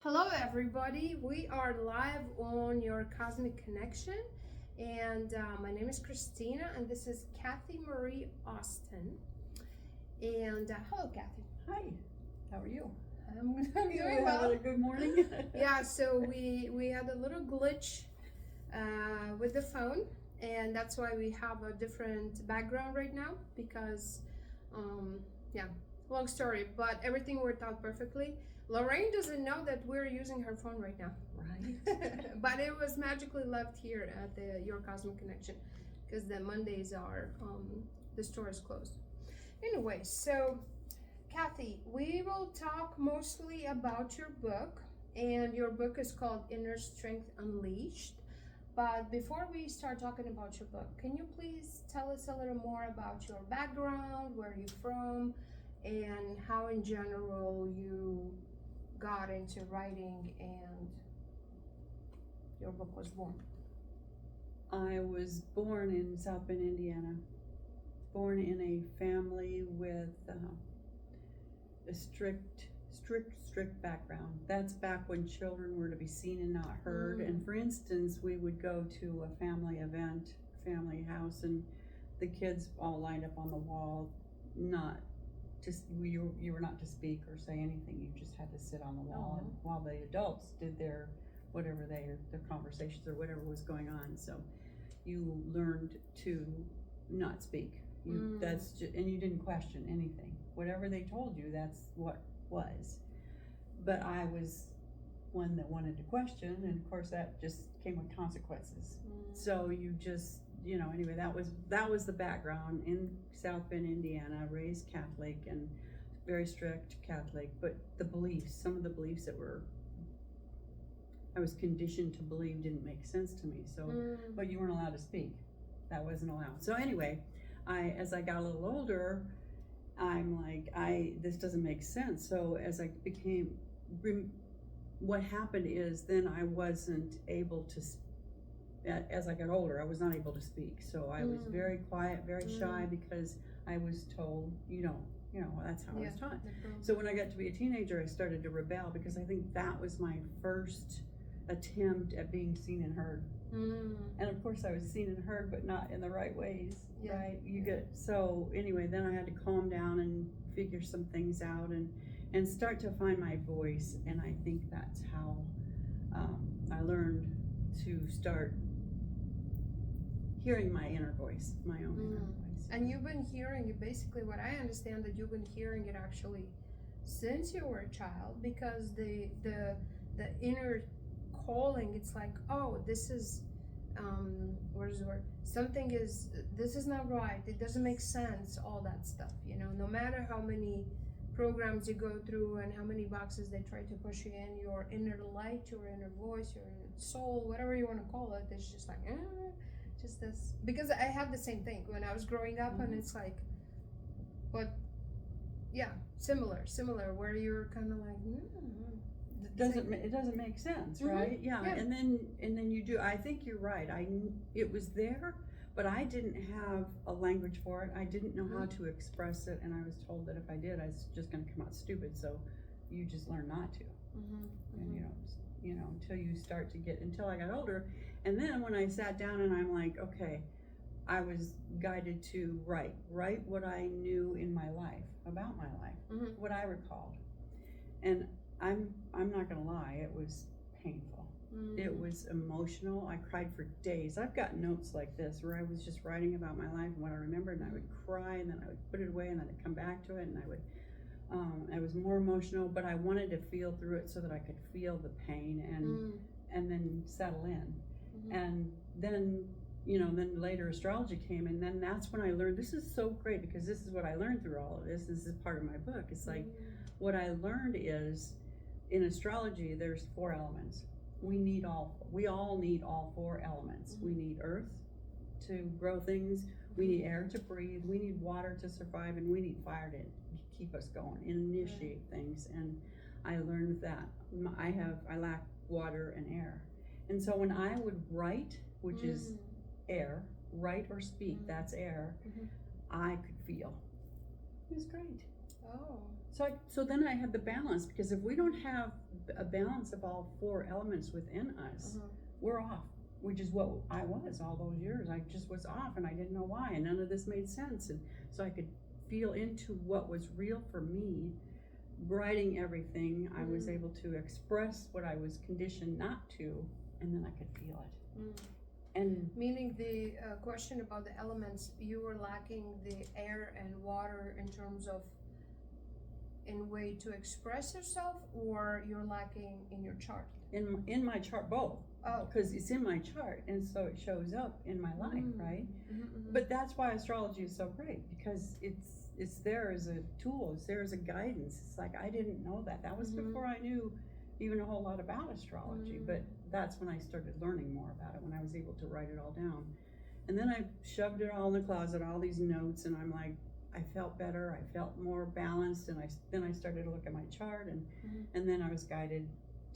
Hello everybody, we are live on your Cosmic Connection and my name is Christina and this is Kathy Marie Austin and hello Kathy. Hi, how are you? I'm You doing well. having a good morning? Yeah, so we had a little glitch with the phone and that's why we have a different background right now because yeah, long story, but everything worked out perfectly. Lorraine doesn't know that we're using her phone right now. Right. But it was magically left here at the Your Cosmic Connection because the Mondays are, the store is closed. Anyway, so Kathy, we will talk mostly about your book, and your book is called Inner Strength Unleashed. But before we start talking about your book, can you please tell us a little more about your background, where you're from, and how in general you got into writing and your book was born? I was born in South Bend, Indiana. Born in a family with a strict background. That's back when children were to be seen and not heard. And for instance, we would go to a family event, family house, and the kids all lined up on the wall, not just you were not to speak or say anything. You just had to sit on the wall, and while the adults did their conversations or whatever was going on. So you learned to not speak. That's just, and you didn't question anything. Whatever they told you, that's what was. But I was one that wanted to question, and of course that just came with consequences. So you just, anyway, that was the background in South Bend, Indiana, raised Catholic and very strict Catholic, but some of the beliefs that I was conditioned to believe didn't make sense to me. So, but you weren't allowed to speak. That wasn't allowed. So anyway, as I got a little older, I'm like, this doesn't make sense. So as I what happened is then I wasn't able to, as I got older, I was not able to speak. So I was very quiet, very shy, because I was told, that's how I was taught. So when I got to be a teenager, I started to rebel, because I think that was my first attempt at being seen and heard. And of course I was seen and heard, but not in the right ways, right? So anyway, then I had to calm down and figure some things out and start to find my voice. And I think that's how I learned to start hearing my inner voice, my own inner voice. And you've been hearing it, basically what I understand, that you've been hearing it actually since you were a child, because the inner calling, it's like, oh, this is what is the word, this is not right, it doesn't make sense, all that stuff, no matter how many programs you go through and how many boxes they try to push you in, your inner light, your inner voice, your inner soul, whatever you want to call it, it's just like just this. Because I had the same thing when I was growing up, and it's like, but yeah, similar where you're kind of like, it doesn't make sense, right? Yeah. And then you do. I think you're right. It was there, but I didn't have a language for it. I didn't know how to express it, and I was told that if I did, I was just going to come out stupid. So you just learn not to, and until I got older. And then when I sat down and I'm like, okay, I was guided to write what I knew in my life, about my life, what I recalled. And I'm not gonna lie, it was painful. It was emotional. I cried for days. I've got notes like this where I was just writing about my life and what I remembered, and I would cry, and then I would put it away, and then I'd come back to it, and I was more emotional, but I wanted to feel through it so that I could feel the pain and then settle in. And then, then later astrology came, and then that's when I learned, this is so great, because this is what I learned through all of this. This is part of my book. It's like, what I learned is, in astrology, there's 4 elements. We all need all 4 elements. We need earth to grow things, we need air to breathe, we need water to survive, and we need fire to keep us going, initiate things. And I learned that I lack water and air. And so when I would write, which is air, write or speak, that's air, I could feel. It was great. Oh. So then I had the balance, because if we don't have a balance of all 4 elements within us, we're off, which is what I was all those years. I just was off, and I didn't know why, and none of this made sense. And so I could feel into what was real for me. Writing everything, I was able to express what I was conditioned not to, and then I could feel it. And meaning the question about the elements, you were lacking the air and water in terms of in way to express yourself, or you're lacking in your chart? In my chart, both. Oh, because it's in my chart, and so it shows up in my life, right? But that's why astrology is so great, because it's there as a tool, it's there as a guidance. It's like, I didn't know that. That was before I knew even a whole lot about astrology, but that's when I started learning more about it, when I was able to write it all down. And then I shoved it all in the closet, all these notes, and I'm like, I felt better, I felt more balanced, and then I started to look at my chart, and then I was guided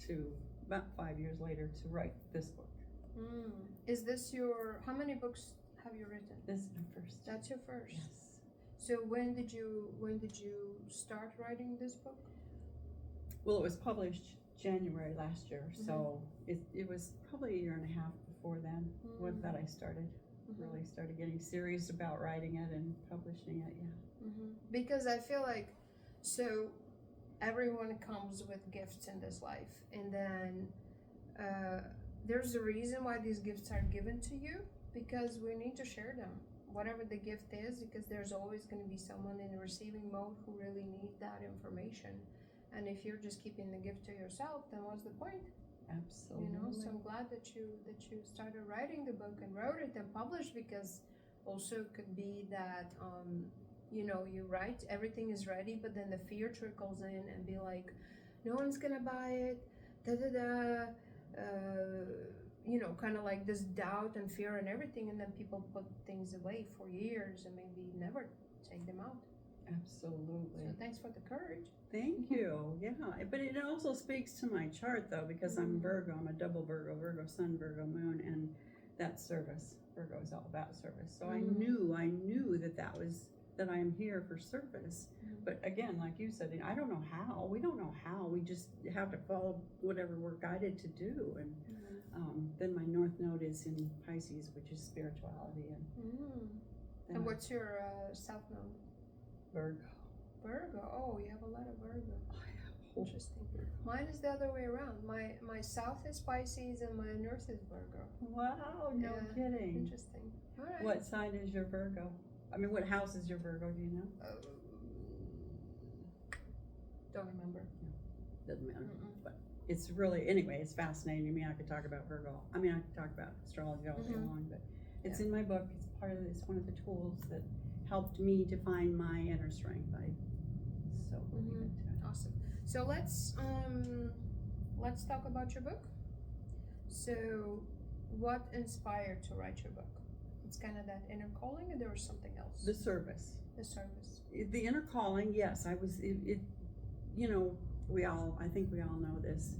to, about 5 years later, to write this book. Is this your, how many books have you written? This is my first. That's your first? Yes. So when did you start writing this book? Well, it was published January last year, so it was probably a year and a half before then that I started. Really started getting serious about writing it and publishing it, Because I feel like, so everyone comes with gifts in this life, and then there's a reason why these gifts are given to you, because we need to share them, whatever the gift is, because there's always going to be someone in receiving mode who really need that information. And if you're just keeping the gift to yourself, then what's the point? Absolutely. You know, so I'm glad that you started writing the book and wrote it and published, because also it could be that you know, you write, everything is ready, but then the fear trickles in and be like, no one's gonna buy it, you know, kind of like this doubt and fear and everything, and then people put things away for years and maybe never take them out. Absolutely. So thanks for the courage. Thank you. Yeah, but it also speaks to my chart, though, because I'm Virgo. I'm a double Virgo, Virgo Sun, Virgo Moon, and that's service. Virgo is all about service. So I knew that I am here for service. But again, like you said, I don't know how. We don't know how. We just have to follow whatever we're guided to do. And then my North Node is in Pisces, which is spirituality. And what's your South Node? Virgo. Virgo. Oh, you have a lot of Virgo. Interesting. Virgo. Mine is the other way around. My South is Pisces and my North is Virgo. Wow, no kidding. Interesting. All right. What sign is your Virgo? I mean, what house is your Virgo? Do you know? Don't remember. No, doesn't matter. But it's really, anyway, it's fascinating to me. I could talk about Virgo. I mean, I could talk about astrology all day long, but it's in my book. It's one of the tools that helped me to find my inner strength. I so believe it. Awesome. So let's talk about your book. So what inspired to write your book? It's kind of that inner calling, or there was something else? The service. The service. The inner calling, yes. I was, you know, I think we all know this,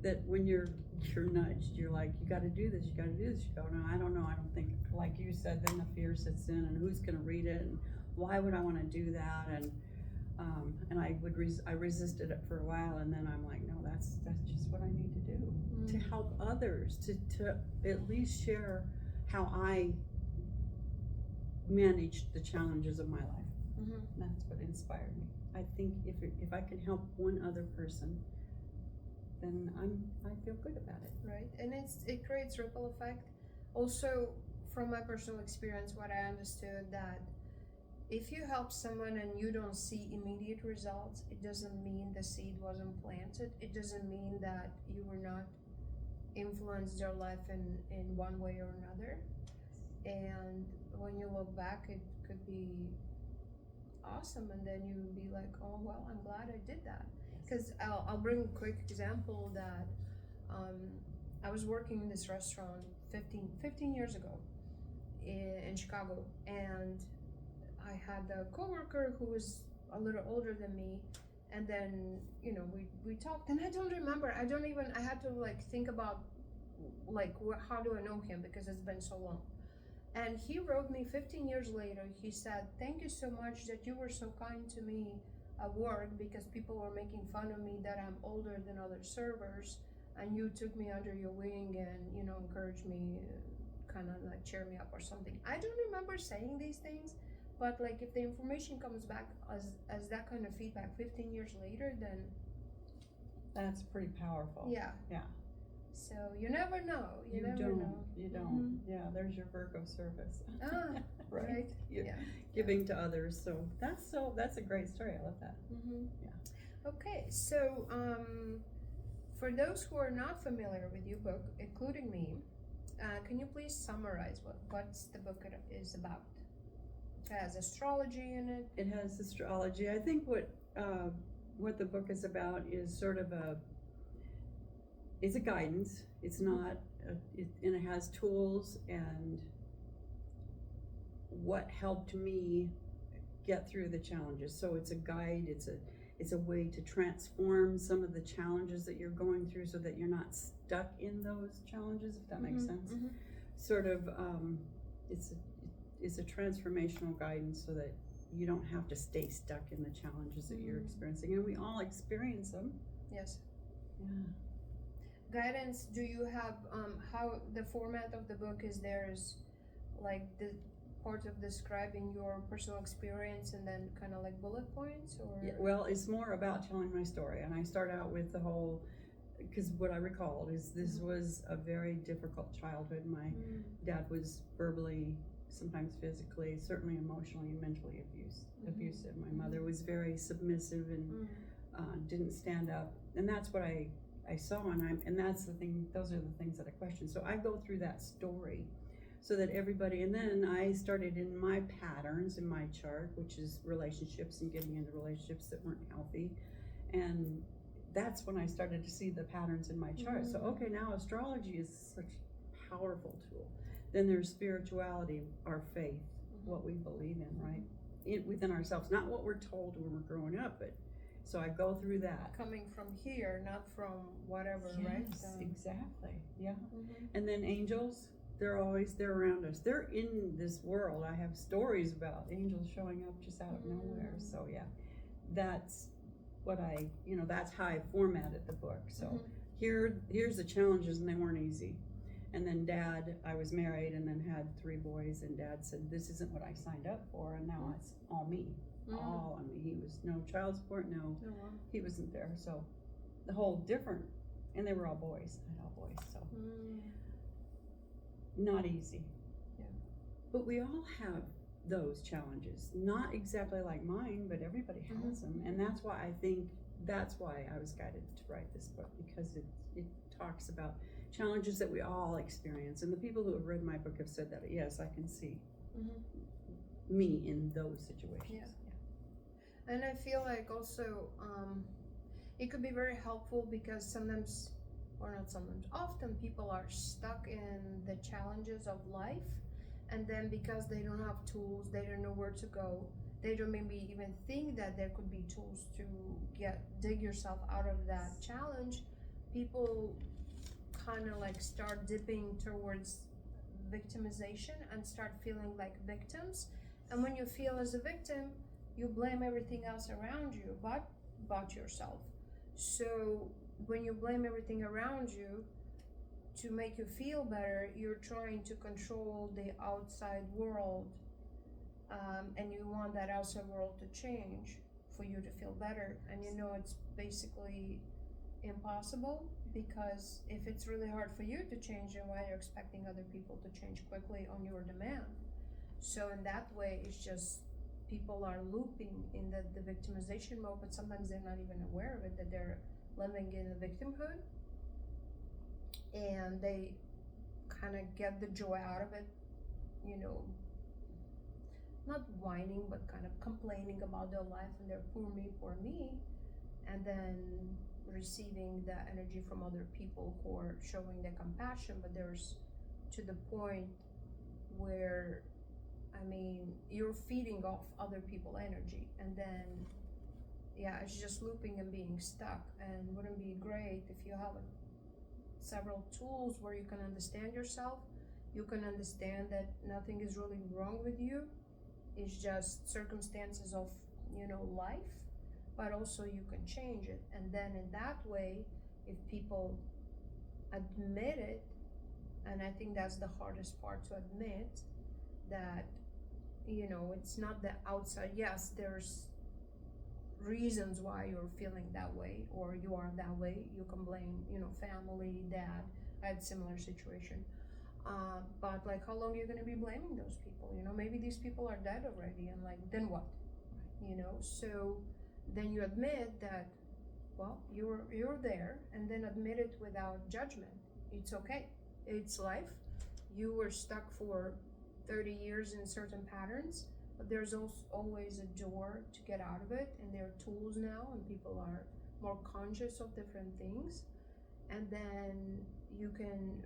that when you're nudged, you're like, you got to do this, you got to do this. You go, no, I don't know. I don't think, like you said, then the fear sits in, and who's going to read it, and why would I want to do that? And I resisted it for a while, and then I'm like, no, that's just what I need to do to help others, to at least share how I managed the challenges of my life. That's what inspired me. I think if I can help one other person, then I feel good about it. Right, and it creates ripple effect. Also, from my personal experience, what I understood that if you help someone and you don't see immediate results, it doesn't mean the seed wasn't planted. It doesn't mean that you were not influenced their life in one way or another. And when you look back, it could be awesome, and then you be like, oh well, I'm glad I did that. Because I'll bring a quick example that I was working in this restaurant 15 years ago in Chicago, and I had a coworker who was a little older than me, and then, you know, we talked, and I don't remember, I had to like think about like how do I know him, because it's been so long. And he wrote me 15 years later, he said, thank you so much that you were so kind to me at work because people were making fun of me that I'm older than other servers, and you took me under your wing and, you know, encouraged me, kind of like cheer me up or something. I don't remember saying these things, but like if the information comes back as that kind of feedback 15 years later, then that's pretty powerful. yeah. Yeah. So you never know. You never don't. know. You don't. Yeah, there's your Virgo service. Ah, right. You're Yeah. giving to others. So that's a great story. I love that. Yeah. Okay, so for those who are not familiar with your book, including me, can you please summarize what's the book is about? It has astrology in it. It has astrology. I think what the book is about is sort of it's a guidance. It's not, and it has tools and what helped me get through the challenges. So it's a guide. It's a way to transform some of the challenges that you're going through, so that you're not stuck in those challenges. If that makes sense. Sort of, it's a transformational guidance, so that you don't have to stay stuck in the challenges that you're experiencing, and we all experience them. Yes. Yeah. Guidance. Do you have how the format of the book is? There's like the part of describing your personal experience and then kind of like bullet points, or Yeah, well, it's more about telling my story, and I start out with the whole, because what I recalled is this was a very difficult childhood. My dad was verbally, sometimes physically, certainly emotionally and mentally abusive. My mother was very submissive and didn't stand up, and that's what I saw, and that's the thing. Those are the things that I question. So I go through that story, so that everybody, and then I started in my patterns in my chart, which is relationships and getting into relationships that weren't healthy, and that's when I started to see the patterns in my chart. So okay, now astrology is such a powerful tool. Then there's spirituality, our faith, what we believe in, right? Within ourselves, not what we're told when we're growing up, but so I go through that. Coming from here, not from whatever, right? Yes, exactly. Yeah. And then angels, they're around us. They're in this world. I have stories about angels showing up just out of nowhere. So yeah, that's what that's how I formatted the book. So here's the challenges, and they weren't easy. And then Dad, I was married and then had 3 boys, and Dad said, this isn't what I signed up for, and now it's all me. All on me. He was no child support, he wasn't there. So the whole different, and they were all boys. I had all boys, so not easy. Yeah. But we all have those challenges. Not exactly like mine, but everybody has them. And that's why I was guided to write this book, because it talks about challenges that we all experience. And the people who have read my book have said that, yes, I can see me in those situations. Yeah. And I feel like also it could be very helpful, because sometimes, or not sometimes, often people are stuck in the challenges of life, and then because they don't have tools, they don't know where to go, they don't maybe even think that there could be tools to dig yourself out of that challenge, people kind of like start dipping towards victimization and start feeling like victims. And when you feel as a victim, you blame everything else around you but yourself. So when you blame everything around you to make you feel better, you're trying to control the outside world, and you want that outside world to change for you to feel better. And you know it's basically impossible, because if it's really hard for you to change, then why are you expecting other people to change quickly on your demand? So in that way, it's just people are looping in the victimization mode, but sometimes they're not even aware of it, that they're living in a victimhood, and they kind of get the joy out of it, not whining, but kind of complaining about their life and their poor me, and then receiving that energy from other people who are showing their compassion, but there's to the point where you're feeding off other people's energy, and then it's just looping and being stuck. And wouldn't it be great if you have several tools where you can understand yourself, you can understand that nothing is really wrong with you, it's just circumstances of life, but also you can change it. And then in that way, if people admit it, and I think that's the hardest part to admit, that, it's not the outside. Yes, there's reasons why you're feeling that way or you are that way. You can blame, family, dad. I had similar situation. But like, how long are you going to be blaming those people? Maybe these people are dead already, and like, then what? So then you admit that, well, you're there, and then admit it without judgment. It's okay. It's life. You were stuck for 30 years in certain patterns, but there's also always a door to get out of it, and there are tools now, and people are more conscious of different things, and then you can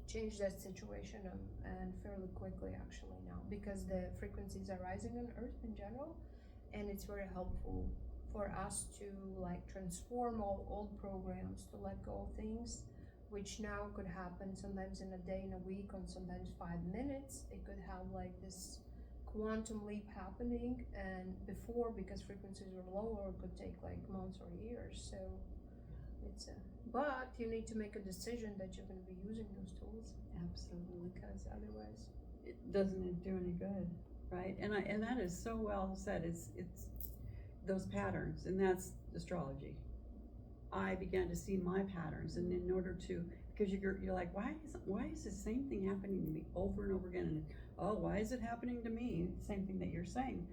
change that situation and fairly quickly actually now, because the frequencies are rising on Earth in general, and it's very helpful for us to like transform all old programs, to let go of things which now could happen sometimes in a day, in a week, or sometimes 5 minutes. It could have like this quantum leap happening, and before, because frequencies were lower, it could take like months or years. So it's but you need to make a decision that you're going to be using those tools. Absolutely. Because otherwise it doesn't do any good, right? And that is so well said. It's those patterns, and that's astrology. I began to see my patterns, and in order to, because you're like, why is the same thing happening to me over and over again? And why is it happening to me? Same thing that you're saying.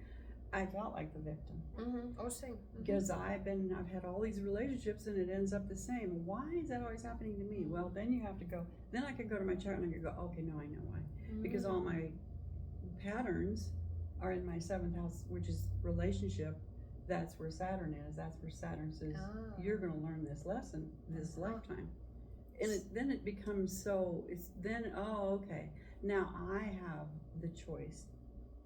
I felt like the victim. Oh, same. Because I've had all these relationships, and it ends up the same. Why is that always happening to me? Well, then you have to go. Then I can go to my chart and I can go, okay, no, I know why. Because all my patterns are in my 7th house, which is relationship. That's where Saturn is. That's where Saturn says, you're going to learn this lesson this lifetime. And then it becomes so, okay, now I have the choice.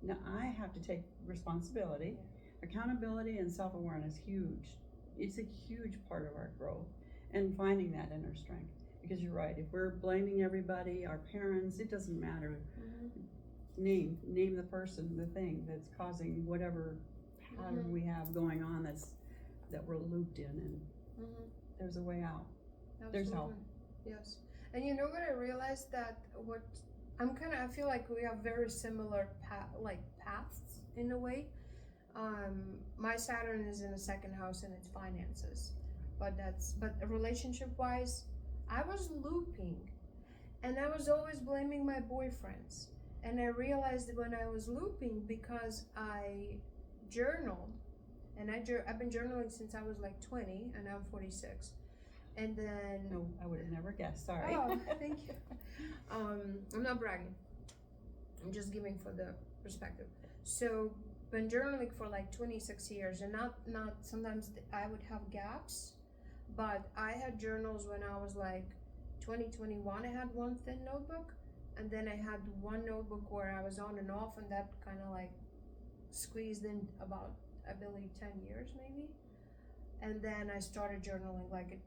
Now I have to take responsibility. Accountability and self-awareness, huge. It's a huge part of our growth, and finding that inner strength. Because you're right, if we're blaming everybody, our parents, it doesn't matter. Name the person, the thing that's causing whatever pattern we have going on that we're looped in, and there's a way out. Absolutely. There's help. Yes. And you know what I realized, that I feel like we have very similar paths in a way. My Saturn is in the 2nd house, and it's finances, but relationship wise, I was looping, and I was always blaming my boyfriends. And I realized when I was looping, because I journaled, and I've been journaling since I was like 20, and I'm 46. And then No, I would have never guessed. Sorry. Oh, thank you. I'm not bragging. I'm just giving for the perspective. So, been journaling for like 26 years, and not sometimes I would have gaps, but I had journals when I was like 2021. I had one thin notebook, and then I had one notebook where I was on and off, and that kind of like squeezed in about, I believe, 10 years maybe. And then I started journaling like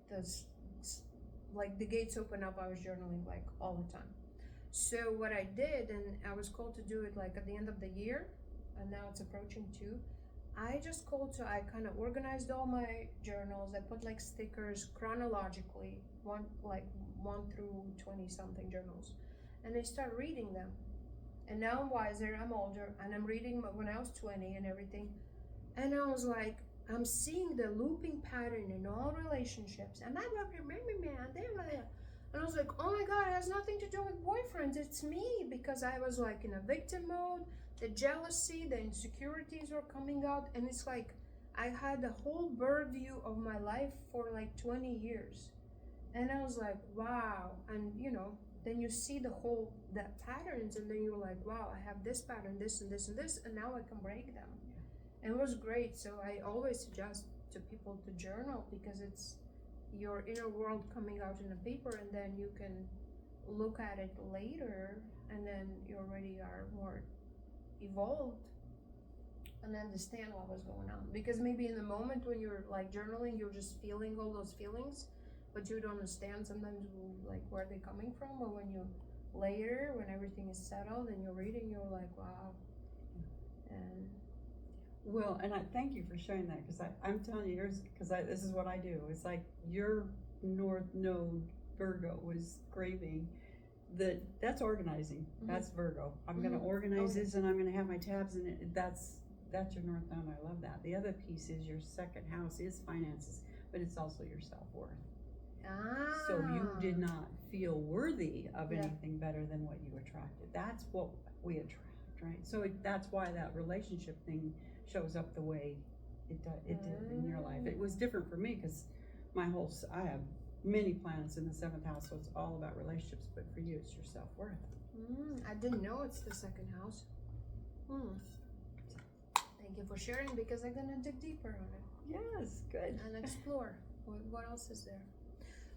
the gates open up. I was journaling like all the time. So what I did, and I was called to do it like at the end of the year, and now it's approaching 2. I kind of organized all my journals. I put like stickers chronologically, one through 20 something journals, and I start reading them. And now I'm wiser, I'm older, and I'm reading when I was 20 and everything. And I was like, I'm seeing the looping pattern in all relationships. And I remember, man, and I was like, oh my God, it has nothing to do with boyfriends. It's me, because I was like in a victim mode. The jealousy, the insecurities were coming out. And it's like, I had the whole bird view of my life for like 20 years. And I was like, wow. And then you see the patterns, and then you're like, wow, I have this pattern, this and this and this, and now I can break them. And it was great. So I always suggest to people to journal, because it's your inner world coming out in the paper, and then you can look at it later, and then you already are more evolved and understand what was going on. Because maybe in the moment when you're like journaling, you're just feeling all those feelings, but you don't understand sometimes like where they're coming from. Or when you later, when everything is settled and you're reading, you're like, wow. And Well, and I thank you for sharing that, because I'm telling you, this is what I do. It's like your North Node Virgo was craving that's organizing. That's Virgo. I'm going to organize this, and I'm going to have my tabs in it. That's your North Node. I love that. The other piece is your second house is finances, but it's also your self-worth. So you did not feel worthy of anything better than what you attracted. That's what we attract, right? So that's why that relationship thing shows up the way it did in your life. It was different for me, because I have many planets in the 7th house, so it's all about relationships, but for you it's your self-worth. I didn't know it's the 2nd house. Thank you for sharing, because I'm gonna dig deeper on it. Yes, good. And explore what else is there.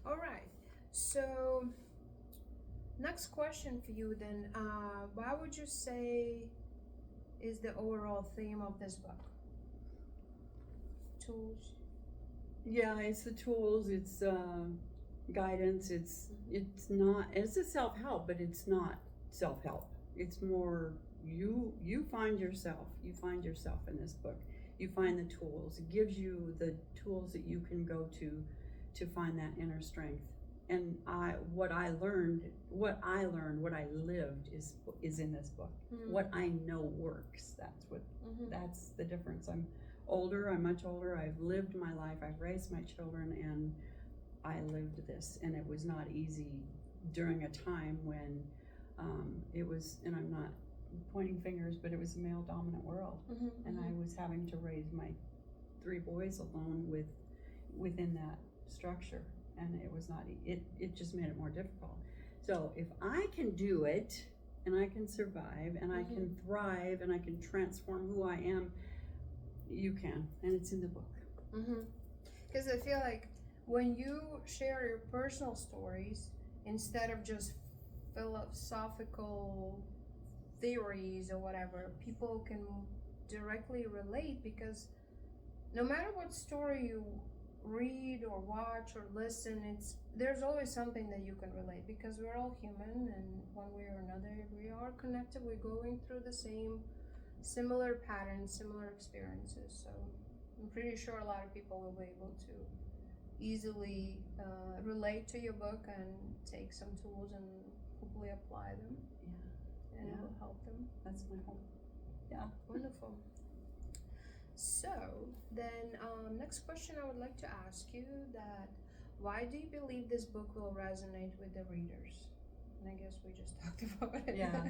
All right, so next question for you then. What would you say is the overall theme of this book? Tools. Yeah, it's the tools, it's guidance, it's a self-help, but it's not self-help. It's more you find yourself in this book. You find the tools. It gives you the tools that you can go to find that inner strength. And what I lived is in this book. What I know works. That's the difference. I'm much older. I've lived my life. I've raised my children, and I lived this. And it was not easy during a time when it was, and I'm not pointing fingers, but it was a male dominant world. And I was having to raise my 3 boys alone within that structure. And it was not, it just made it more difficult. So if I can do it, and I can survive, and I can thrive, and I can transform who I am, you can, and it's in the book. Because I feel like when you share your personal stories, instead of just philosophical theories or whatever, people can directly relate, because no matter what story you read or watch or listen, there's always something that you can relate, because we're all human, and one way or another we are connected. We're going through the similar patterns, similar experiences. So I'm pretty sure a lot of people will be able to easily relate to your book and take some tools and hopefully apply them. And it will help them. That's my hope. Yeah. Wonderful. So then, next question I would like to ask you that, why do you believe this book will resonate with the readers? And I guess we just talked about it. Yeah.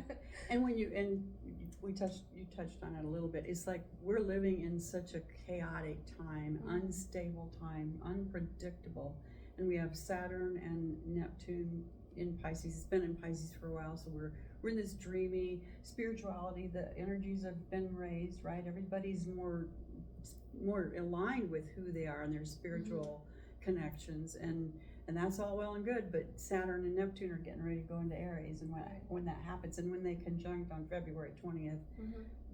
And you touched on it a little bit. It's like we're living in such a chaotic time, unstable time, unpredictable. And we have Saturn and Neptune in Pisces. It's been in Pisces for a while, so we're in this dreamy spirituality. The energies have been raised, right? Everybody's more aligned with who they are and their spiritual connections, and that's all well and good, but Saturn and Neptune are getting ready to go into Aries, and when that happens, and when they conjunct on February 20th,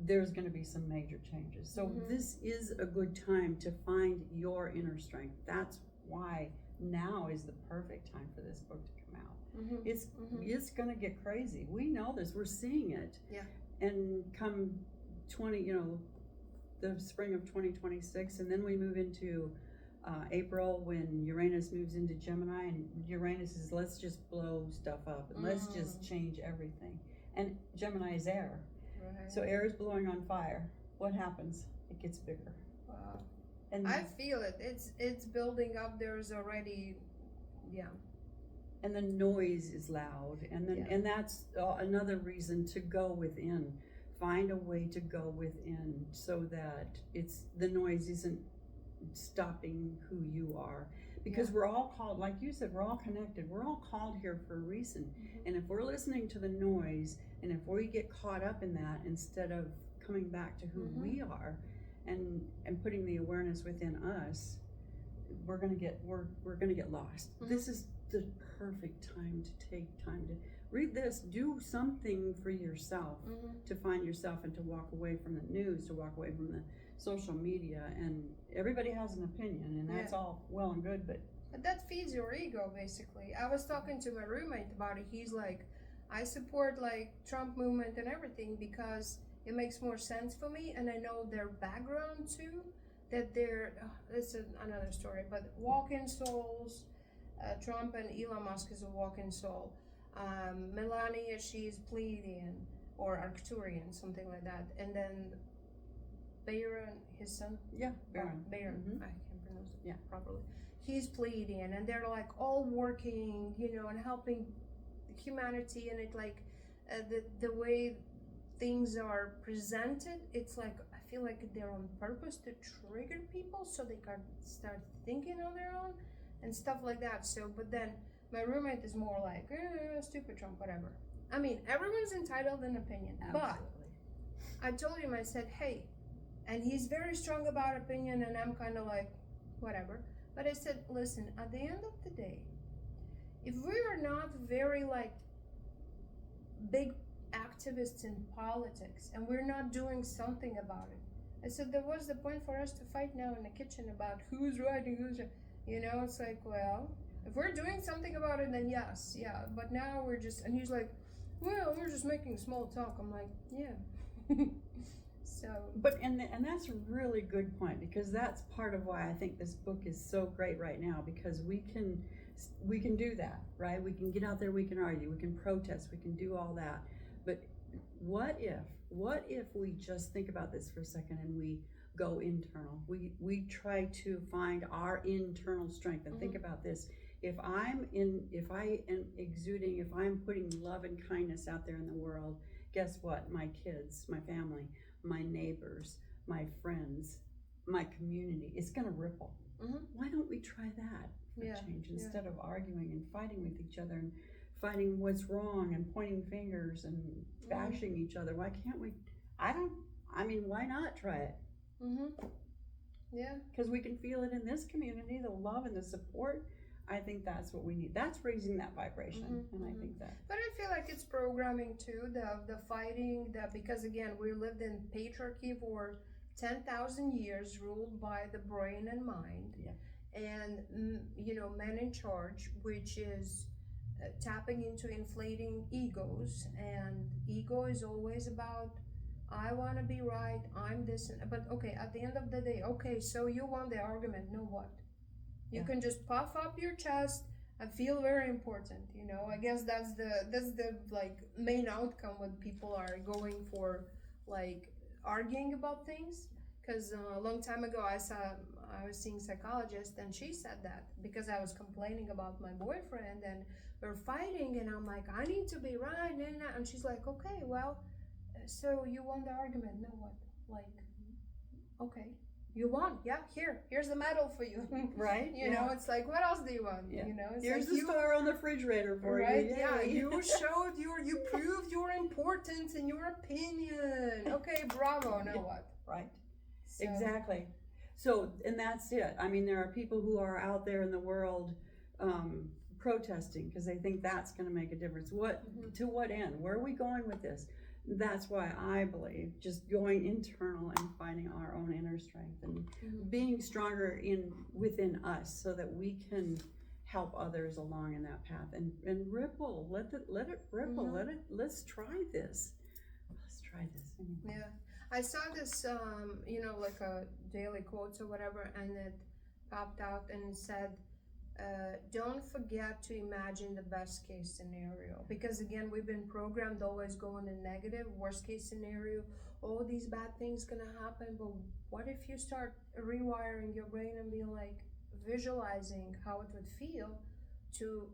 there's going to be some major changes. So this is a good time to find your inner strength. That's why now is the perfect time for this book to come out. It's going to get crazy. We know this. We're seeing it. Yeah. And come the spring of 2026, and then we move into April, when Uranus moves into Gemini, and Uranus is, let's just blow stuff up, and let's just change everything. And Gemini is air. Right. So air is blowing on fire. What happens? It gets bigger. Wow. And I feel it. It's building up. There's already, and the noise is loud, and then and that's another reason to go within. Find a way to go within, so that the noise isn't stopping who you are, because we're all called, like you said, we're all connected. We're all called here for a reason. And if we're listening to the noise, and if we get caught up in that instead of coming back to who we are and putting the awareness within us, we're gonna get lost. This is the perfect time to take time to read this, do something for yourself, to find yourself, and to walk away from the news, to walk away from the social media. And everybody has an opinion, and that's all well and good, but that feeds your ego, basically. I was talking to my roommate about it. He's like, I support like Trump movement and everything, because it makes more sense for me, and I know their background too. That they're it's another story, but walk-in souls. Trump and Elon Musk is a walk-in soul. Melania, she's Pleiadian or Arcturian, something like that. And then Bayron, his son. Yeah, Bayron. I can't pronounce it properly. He's Pleiadian, and they're like all working, and helping humanity. And it like the way things are presented, it's like I feel like they're on purpose to trigger people so they can start thinking on their own and stuff like that. So, but then my roommate is more like, stupid Trump, whatever. I mean, everyone's entitled an opinion. Absolutely. But I told him, I said, hey, and he's very strong about opinion, and I'm kind of like, whatever. But I said, listen, at the end of the day, if we are not very like big activists in politics and we're not doing something about it, I said, there was the point for us to fight now in the kitchen about who's right and who's wrong. It's like, well, if we're doing something about it, then yes, yeah. But now we're just, and he's like, well, we're just making small talk. I'm like, yeah. So. But, and that's a really good point, because that's part of why I think this book is so great right now, because we can do that, right? We can get out there, we can argue, we can protest, we can do all that. But what if we just think about this for a second and we go internal? We try to find our internal strength and think about this. If I am exuding, if I'm putting love and kindness out there in the world, guess what? My kids, my family, my neighbors, my friends, my community, it's going to ripple. Why don't we try that for change instead of arguing and fighting with each other and fighting what's wrong and pointing fingers and bashing each other? Why can't we? Why not try it? Yeah. Because we can feel it in this community, the love and the support. I think that's what we need. That's raising that vibration, and I think that. But I feel like it's programming too, the fighting, because again, we lived in patriarchy for 10,000 years, ruled by the brain and mind. Yeah. And, men in charge, which is tapping into inflating egos. And ego is always about, I want to be right, I'm this. But okay, at the end of the day, okay, so you won the argument, no what? You can just puff up your chest and feel very important, I guess that's the like main outcome when people are going for like arguing about things. Because a long time ago I was seeing a psychologist, and she said that because I was complaining about my boyfriend and we're fighting, and I'm like, I need to be right, and she's like, okay, well, so you won the argument, now what? Like, okay, you won, here's the medal for you. Right. It's like, what else do you want? It's here's like the star on the refrigerator for you. Right? Yeah, you showed you proved your importance and your opinion. Okay, bravo, now what? Right. So. Exactly. So, and that's it. I mean, there are people who are out there in the world protesting because they think that's going to make a difference. To what end? Where are we going with this? That's why I believe just going internal and finding our own inner strength and being stronger within us, so that we can help others along in that path and ripple. Let it ripple. Let's try this. Let's try this. Yeah. I saw this, like a daily quotes or whatever, and it popped out and it said, don't forget to imagine the best case scenario. Because again, we've been programmed always going in negative, worst case scenario, all these bad things gonna happen. But what if you start rewiring your brain and be like visualizing how it would feel to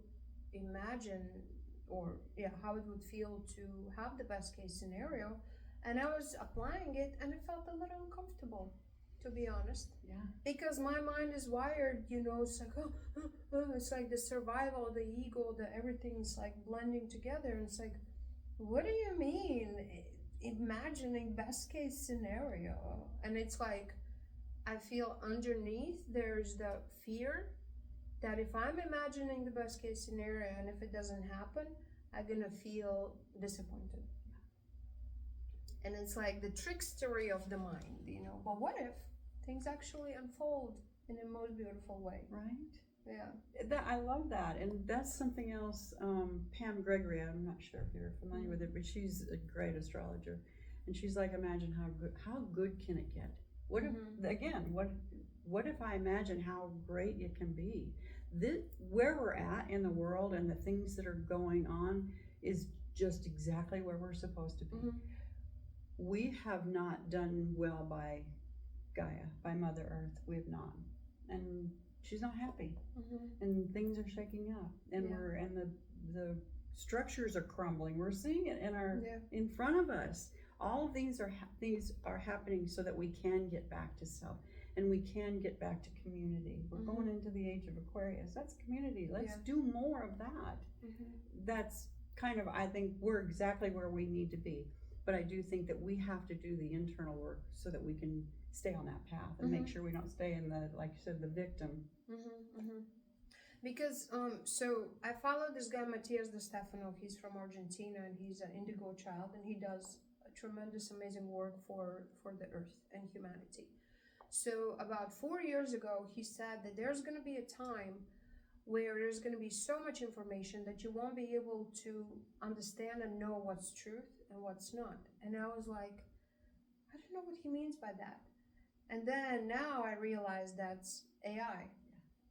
imagine, or how it would feel to have the best case scenario. And I was applying it, and it felt a little uncomfortable, to be honest. Yeah. Because my mind is wired, it's like, it's like the survival, the ego, the everything's like blending together. And it's like, what do you mean imagining best case scenario? And it's like, I feel underneath there's the fear that if I'm imagining the best case scenario and if it doesn't happen, I'm gonna feel disappointed. And it's like the trickstery of the mind, but what if things actually unfold in the most beautiful way? Right? Yeah. I love that. And that's something else, Pam Gregory, I'm not sure if you're familiar with it, but she's a great astrologer. And she's like, imagine how good can it get? What if, again, what if I imagine how great it can be? Where we're at in the world and the things that are going on is just exactly where we're supposed to be. We have not done well by Gaia, by Mother Earth. We have not. And she's not happy. And things are shaking up. And the structures are crumbling. We're seeing it in front of us. All of these are happening so that we can get back to self and we can get back to community. We're going into the age of Aquarius. That's community. Let's do more of that. That's kind of, I think we're exactly where we need to be. But I do think that we have to do the internal work so that we can stay on that path and make sure we don't stay in the, like you said, the victim. Because so I follow this guy Matias De Stefano. He's from Argentina and he's an indigo child and he does a tremendous amazing work for the earth and humanity. So about 4 years ago he said that there's going to be a time where there's going to be so much information that you won't be able to understand and know what's truth and what's not. And I was like, I don't know what he means by that. And then now I realize that's AI.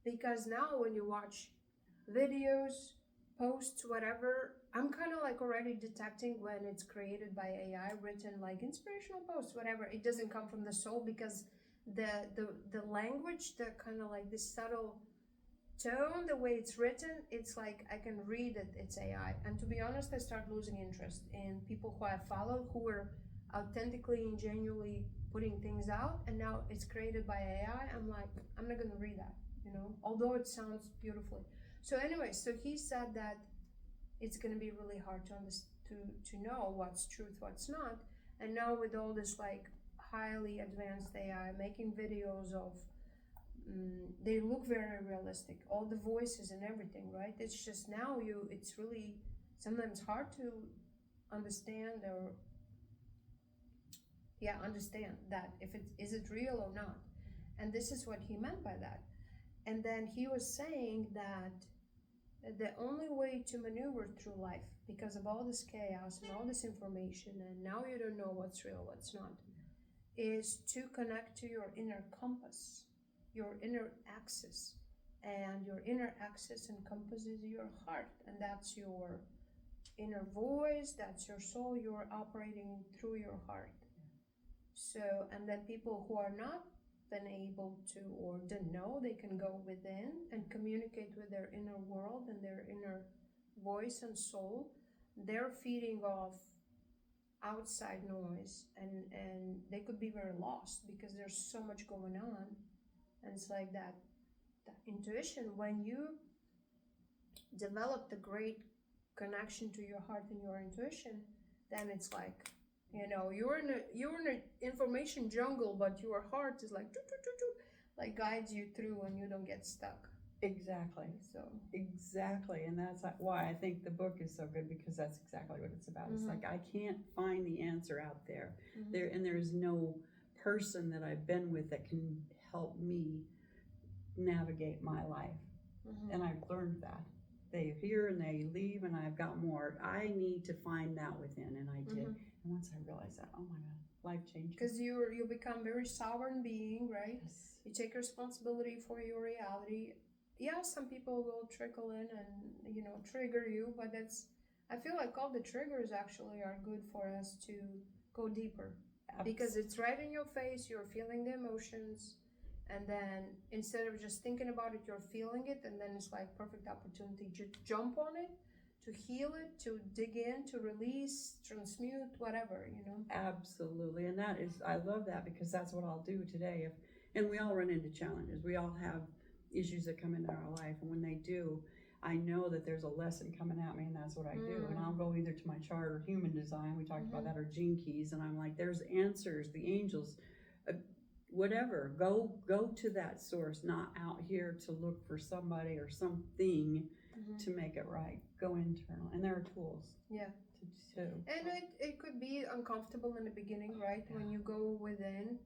Because now when you watch videos, posts, whatever, I'm kind of like already detecting when it's created by AI, written like inspirational posts, whatever. It doesn't come from the soul because the language, the kind of like this subtle tone, the way it's written, it's like I can read it, it's AI. And to be honest, I start losing interest in people who I follow who were authentically and genuinely putting things out, and now it's created by AI. I'm like, I'm not gonna read that, you know, although it sounds beautifully. So anyway, so he said that it's gonna be really hard to know what's truth, what's not. And now with all this like highly advanced AI making videos of they look very realistic, all the voices and everything, right? It's just now it's really sometimes hard to understand or understand that if is it real or not. And this is what he meant by that. And then he was saying that the only way to maneuver through life, because of all this chaos and all this information, and now you don't know what's real, what's not, is to connect to your inner compass, your inner axis. And your inner axis and compass is your heart, and that's your inner voice, that's your soul. You're operating through your heart. So, and then people who are not been able to or didn't know, they can go within and communicate with their inner world and their inner voice and soul. They're feeding off outside noise, and they could be very lost because there's so much going on. And it's like that intuition, when you develop the great connection to your heart and your intuition, then it's like, you know, you're in an information jungle, but your heart is like like guides you through and you don't get stuck. Exactly. So exactly, and that's why I think the book is so good, because that's exactly what it's about. It's like I can't find the answer out there. There's no person that I've been with that can help me navigate my life. And I've learned that. They're here and they leave, and I've got more. I need to find that within, and I did. And once I realized that, oh my God, life changed. Because you become very sovereign being, right? Yes. You take responsibility for your reality. Yeah, some people will trickle in and, you know, trigger you, but I feel like all the triggers actually are good for us to go deeper. Because it's right in your face, you're feeling the emotions, and then instead of just thinking about it, you're feeling it, and then it's like perfect opportunity to jump on it, to heal it, to dig in, to release, transmute, whatever, you know. Absolutely, and that is, I love that, because that's what I'll do today. And we all run into challenges. We all have issues that come into our life, and when they do, I know that there's a lesson coming at me, and that's what I do. And I'll go either to my chart or human design, we talked about that, or gene keys, and I'm like, there's answers, the angels, whatever, go to that source, not out here to look for somebody or something to make it right. Go internal, and there are tools. Yeah. And it could be uncomfortable in the beginning, right? When you go within.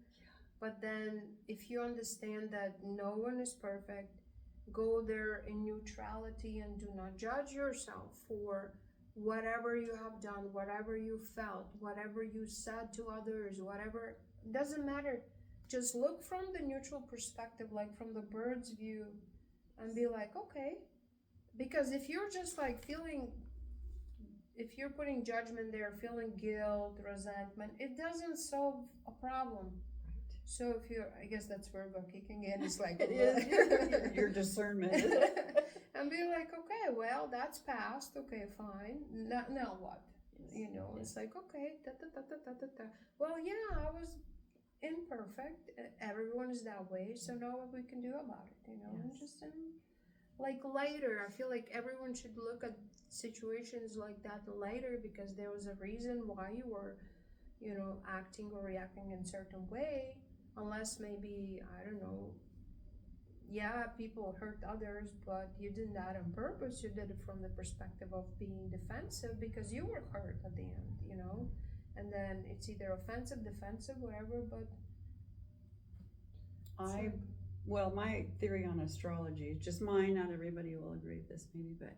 But then if you understand that no one is perfect, go there in neutrality and do not judge yourself for whatever you have done, whatever you felt, whatever you said to others, whatever, doesn't matter. Just look from the neutral perspective, like from the bird's view, and be like, okay. Because if you're just like feeling, if you're putting judgment there, feeling guilt, resentment, it doesn't solve a problem. So if you're, I guess that's Virgo kicking in. It's like, it is your discernment. And be like, okay, well, that's past. Okay, fine. Now what? Yes. It's like, okay, well, yeah, I was imperfect. Everyone is that way. So now what we can do about it, and just like later, I feel like everyone should look at situations like that later, because there was a reason why you were, acting or reacting in a certain way, unless maybe, I don't know, yeah, people hurt others, but you did that on purpose. You did it from the perspective of being defensive because you were hurt at the end, and then it's either offensive, defensive, whatever, but well, my theory on astrology, just mine, not everybody will agree with this maybe, but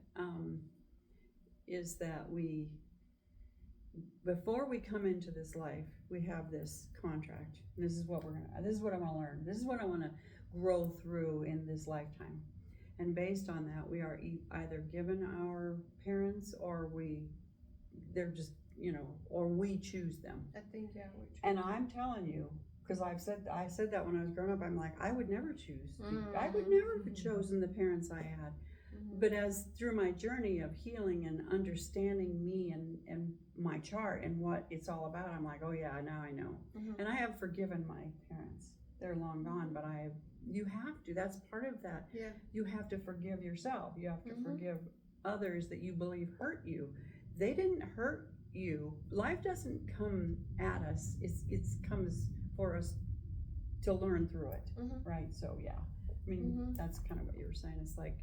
is that before we come into this life, we have this contract. This is what this is what I want to learn. This is what I want to grow through in this lifetime. And based on that, we are either given our parents, or they're just, or we choose them. I think, yeah. And I'm telling you, because I said that when I was growing up, I'm like, I would never choose. I would never have chosen the parents I had. But as through my journey of healing and understanding me and my chart and what it's all about, I'm like, oh yeah, now I know. And I have forgiven my parents. They're long gone, but you have to. That's part of that. Yeah. You have to forgive yourself. You have to forgive others that you believe hurt you. They didn't hurt you. Life doesn't come at us. It comes for us to learn through it, right? So yeah, I mean, that's kind of what you were saying. It's like,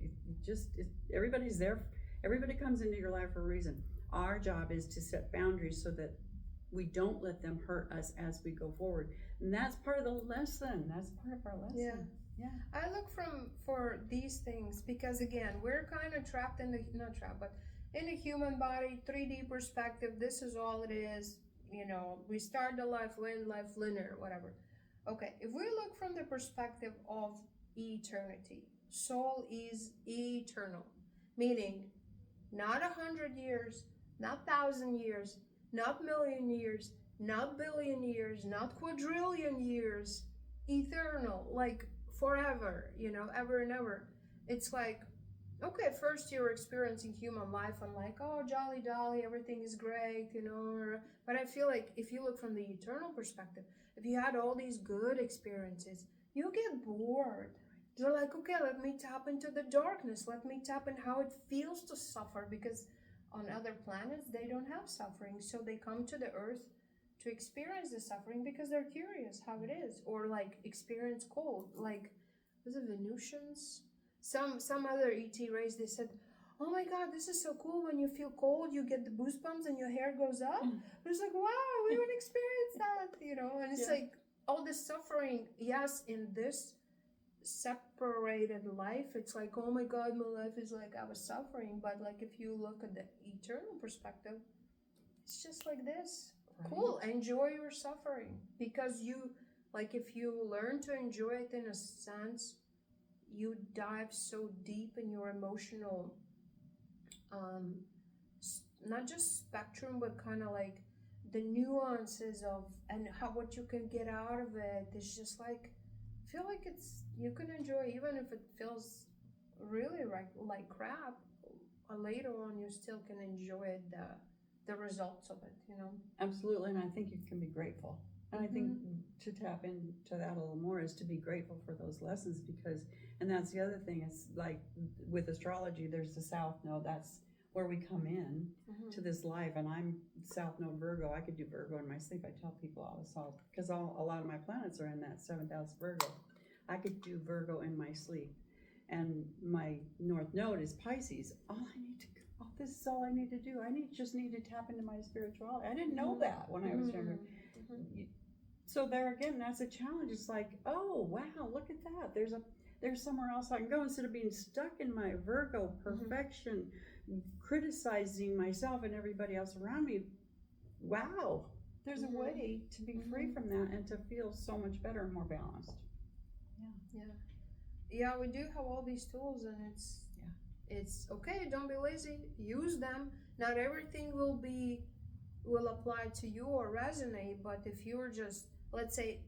everybody's there. Everybody comes into your life for a reason. Our job is to set boundaries so that we don't let them hurt us as we go forward. And that's part of the lesson. That's part of our lesson. Yeah. I look for these things because, again, we're kind of trapped not trapped, but in a human body, 3D perspective. This is all it is. We start the life linear, whatever. Okay, if we look from the perspective of eternity, soul is eternal, meaning not 100 years, not 1,000 years, not million years, not billion years, not quadrillion years, eternal, like forever, ever and ever. It's like, okay, first you're experiencing human life and like, oh, jolly dolly, everything is great, but I feel like if you look from the eternal perspective, if you had all these good experiences, you get bored. You're like, okay, let me tap into the darkness. Let me tap in how it feels to suffer, because on other planets, they don't have suffering. So they come to the earth to experience the suffering because they're curious how it is, or like experience cold. Like, was it Venusians? Some other ET race, they said, oh my God, this is so cool. When you feel cold, you get the goosebumps and your hair goes up. It's like, wow, we would experience that, and it's like all this suffering. Yes, in this separated life, it's like, oh my God, my life is like I was suffering. But like if you look at the eternal perspective, it's just like this. Right. Cool, enjoy your suffering, because if you learn to enjoy it in a sense, you dive so deep in your emotional, not just spectrum, but kind of like the nuances of and what you can get out of it. It's just like, I feel like you can enjoy, even if it feels really like crap. Later on, you still can enjoy the results of it. Absolutely, and I think you can be grateful. And I think to tap into that a little more is to be grateful for those lessons, because, and that's the other thing, it's like with astrology, there's the South Node, that's where we come in to this life, and I'm South Node Virgo. I could do Virgo in my sleep. I tell people all this, because a lot of my planets are in that 7th house Virgo. I could do Virgo in my sleep. And my North Node is Pisces. This is all I need to do. I just need to tap into my spirituality. I didn't know that when I was younger. So there again, that's a challenge. It's like, oh wow, look at that. There's somewhere else I can go instead of being stuck in my Virgo perfection, criticizing myself and everybody else around me, wow, there's a way to be free from that and to feel so much better and more balanced. Yeah, we do have all these tools, and it's okay. Don't be lazy. Use them. Not everything will apply to you or resonate, but if you're just, let's say,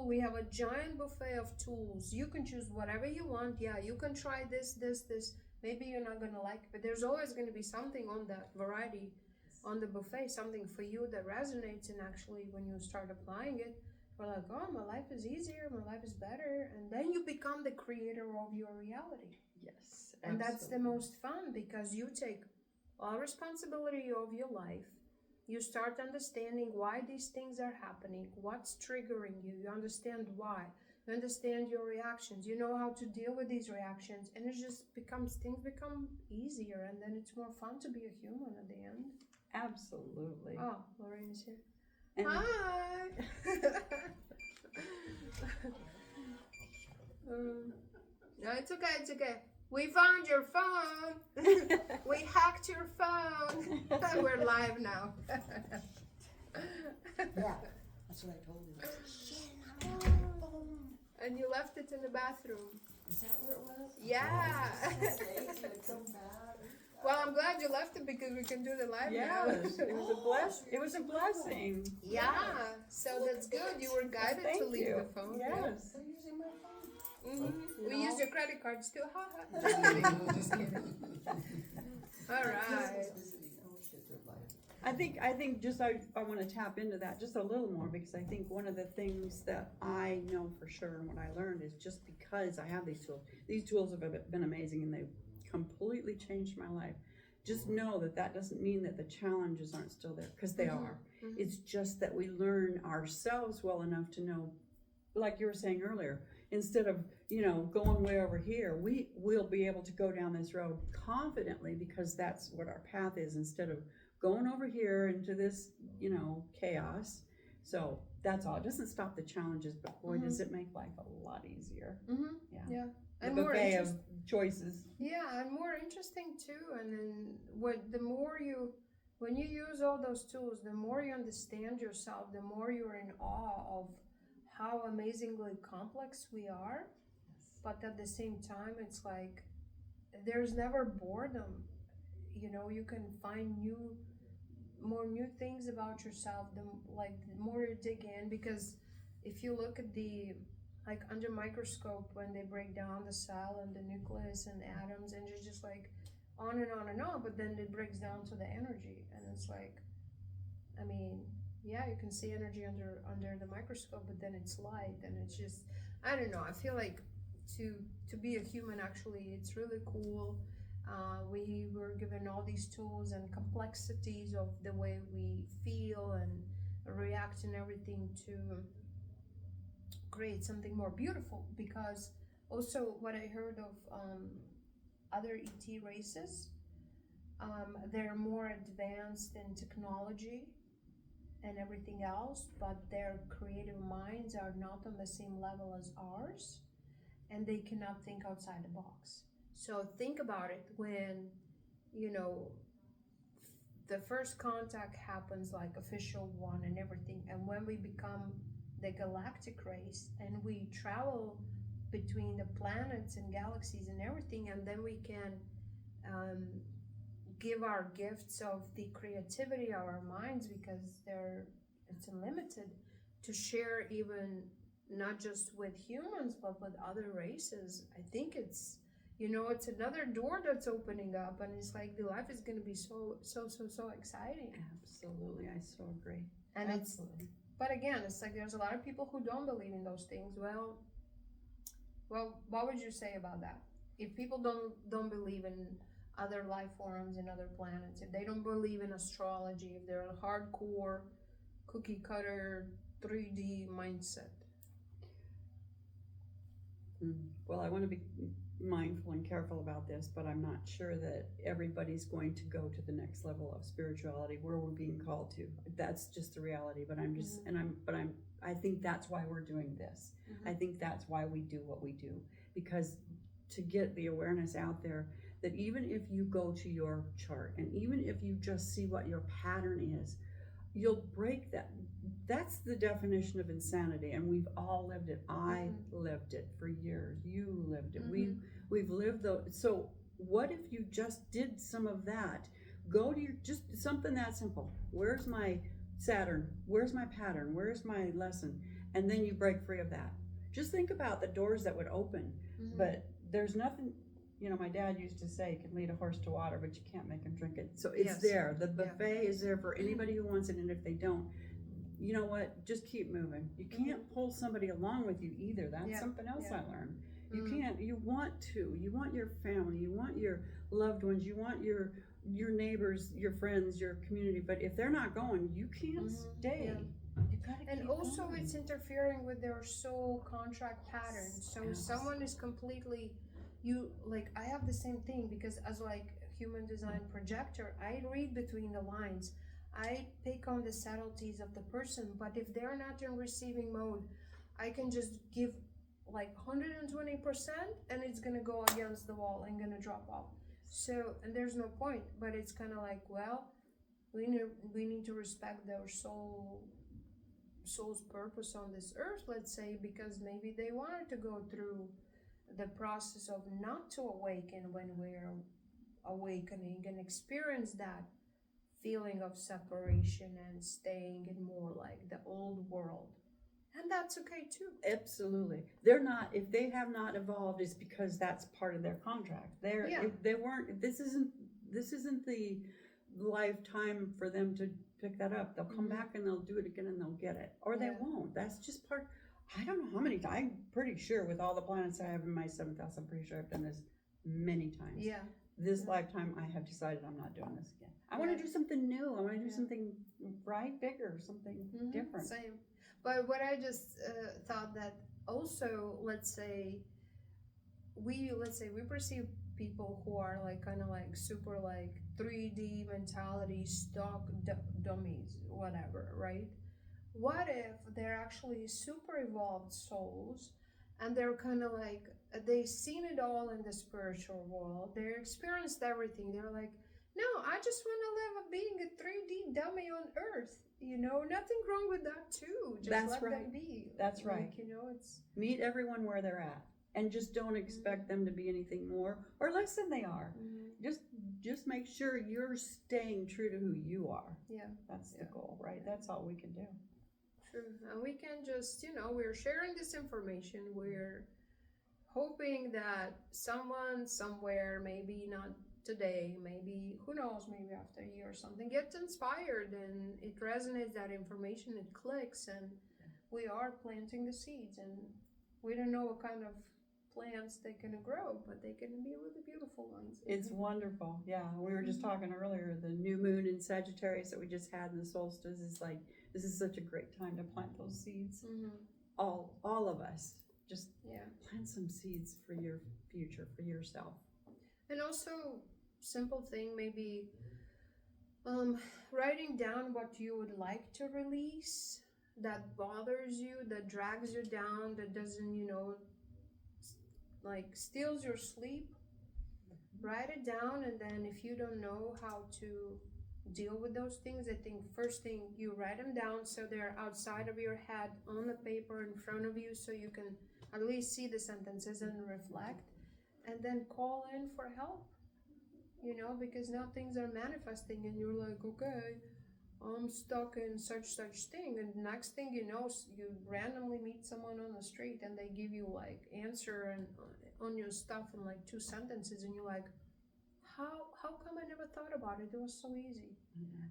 we have a giant buffet of tools. You can choose whatever you want. Yeah, you can try this. Maybe you're not gonna like it, but there's always gonna be something on that variety, on the buffet, something for you that resonates. And actually, when you start applying it, we're like, oh, my life is easier, my life is better, and then you become the creator of your reality. Yes, and that's the most fun, because you take all responsibility of your life. You start understanding why these things are happening, what's triggering you. You understand why. You understand your reactions. You know how to deal with these reactions, and things become easier, and then it's more fun to be a human at the end. Absolutely. Oh, Lorraine is here. And hi. No, it's okay. We found your phone. We hacked your phone. We're live now. Yeah, that's what I told him. I said, shit, I'm on my phone. And you left it in the bathroom. Is that where it was? Yeah. Okay, so it come back. Well, I'm glad you left it, because we can do the live now. yes, it was a blessing. Yeah, so that's good. You were guided to leave the phone. Yes. I'm using my phone. We use your credit cards too. Ha ha. Just kidding. Just kidding. All right. I think just I want to tap into that just a little more, because I think one of the things that I know for sure and what I learned is, just because I have these tools have been amazing, and they've completely changed my life. Just know that doesn't mean that the challenges aren't still there, because they are. It's just that we learn ourselves well enough to know, like you were saying earlier, instead of, going way over here, we will be able to go down this road confidently, because that's what our path is, instead of going over here into this, chaos. So that's all. It doesn't stop the challenges, but boy, does it make life a lot easier. Yeah. The And more buffet of choices. Yeah, and more interesting too. And then when you use all those tools, the more you understand yourself, the more you're in awe of how amazingly complex we are. But at the same time, it's like there's never boredom. You can find more new things about yourself, the more you dig in. Because if you look at under microscope, when they break down the cell and the nucleus and atoms, and it's just like on and on and on, but then it breaks down to the energy, and it's like, you can see energy under the microscope, but then it's light, and it's just, I don't know. I feel like to be a human, actually, it's really cool. We were given all these tools and complexities of the way we feel and react and everything to create something more beautiful. Because also what I heard of other ET races, they're more advanced in technology and everything else, but their creative minds are not on the same level as ours, and they cannot think outside the box. So think about it, when the first contact happens, like official one and everything, and when we become the galactic race and we travel between the planets and galaxies and everything, and then we can give our gifts of the creativity of our minds, because it's unlimited, to share, even not just with humans but with other races. I think it's another door that's opening up, and it's like the life is going to be so exciting. Absolutely, I so agree. And but again, it's like there's a lot of people who don't believe in those things. Well, what would you say about that? If people don't believe in other life forms and other planets, if they don't believe in astrology, if they're a hardcore cookie cutter 3D mindset. Well, I want to be mindful and careful about this, but I'm not sure that everybody's going to go to the next level of spirituality where we're being called to. That's just the reality. But I'm just, I think that's why we're doing this. I think that's why we do what we do, because to get the awareness out there that even if you go to your chart and even if you just see what your pattern is, you'll break that. That's the definition of insanity, and we've all lived it. I lived it for years. You lived it. We've lived those. So what if you just did some of that? Go to your, just something that simple. Where's my Saturn? Where's my pattern? Where's my lesson? And then you break free of that. Just think about the doors that would open. But there's nothing, you know, my dad used to say, you can lead a horse to water, but you can't make him drink it. So it's there. The buffet is there for anybody who wants it. And if they don't, you know what? Just keep moving. You can't pull somebody along with you either. That's something else I learned. You can't, you want your family, you want your loved ones, you want your neighbors, your friends, your community. But if they're not going, you can't stay. You gotta and keep also going. it's interfering with their soul contract pattern. So if someone is completely, I have the same thing, because as like a human design projector, I read between the lines. I pick on the subtleties of the person, but if they're not in receiving mode, I can just give like 120% and it's gonna go against the wall and gonna drop off. So, and there's no point, but it's kind of like, well, we need to respect their soul's purpose on this earth, let's say, because maybe they wanted to go through the process of not to awaken when we're awakening and experience that feeling of separation and staying in more like the old world. And that's okay too. Absolutely. They're not, if they have not evolved, it's because that's part of their contract. If they weren't, this isn't the lifetime for them to pick that up. They'll come back and they'll do it again and they'll get it. Or they won't. That's just part. I don't know how many times. I'm pretty sure with all the planets I have in my 7th house, I'm pretty sure I've done this many times. Yeah. This lifetime, I have decided I'm not doing this again. I want to do something new. I want to do something bigger, something different. Same. But what I just thought that also, let's say we perceive people who are like kind of like super like 3D mentality, stock dummies, whatever, right? What if they're actually super evolved souls and they're kind of like, they've seen it all in the spiritual world, they experienced everything, they're like, no, I just want to live being a 3D dummy on earth, you know, nothing wrong with that too, just let that be. That's like, right. You know, it's meet everyone where they're at and just don't expect them to be anything more or less than they are. Just make sure you're staying true to who you are. That's the goal, right? That's all we can do. True. And we can just, you know, we're sharing this information. We're hoping that someone somewhere, maybe not today, maybe, who knows, maybe after a year or something, gets inspired and it resonates, that information, it clicks, and we are planting the seeds. And we don't know what kind of plants they can grow, but they can be really beautiful ones. It's wonderful. Yeah, we were just talking earlier, the new moon in Sagittarius that we just had in the solstice is like, this is such a great time to plant those seeds. All of us, just plant some seeds for your future, for yourself. And also, simple thing, maybe writing down what you would like to release that bothers you, that drags you down, that doesn't, you know, like steals your sleep. Write it down, and then if you don't know how to deal with those things, I think first thing, you write them down so they're outside of your head on the paper in front of you, so you can at least see the sentences and reflect, and then call in for help, you know, because now things are manifesting and you're like, okay, I'm stuck in such thing, and the next thing you know, you randomly meet someone on the street and they give you like answer and on your stuff in like 2 sentences, and you're like, how come I never thought about it? It was so easy.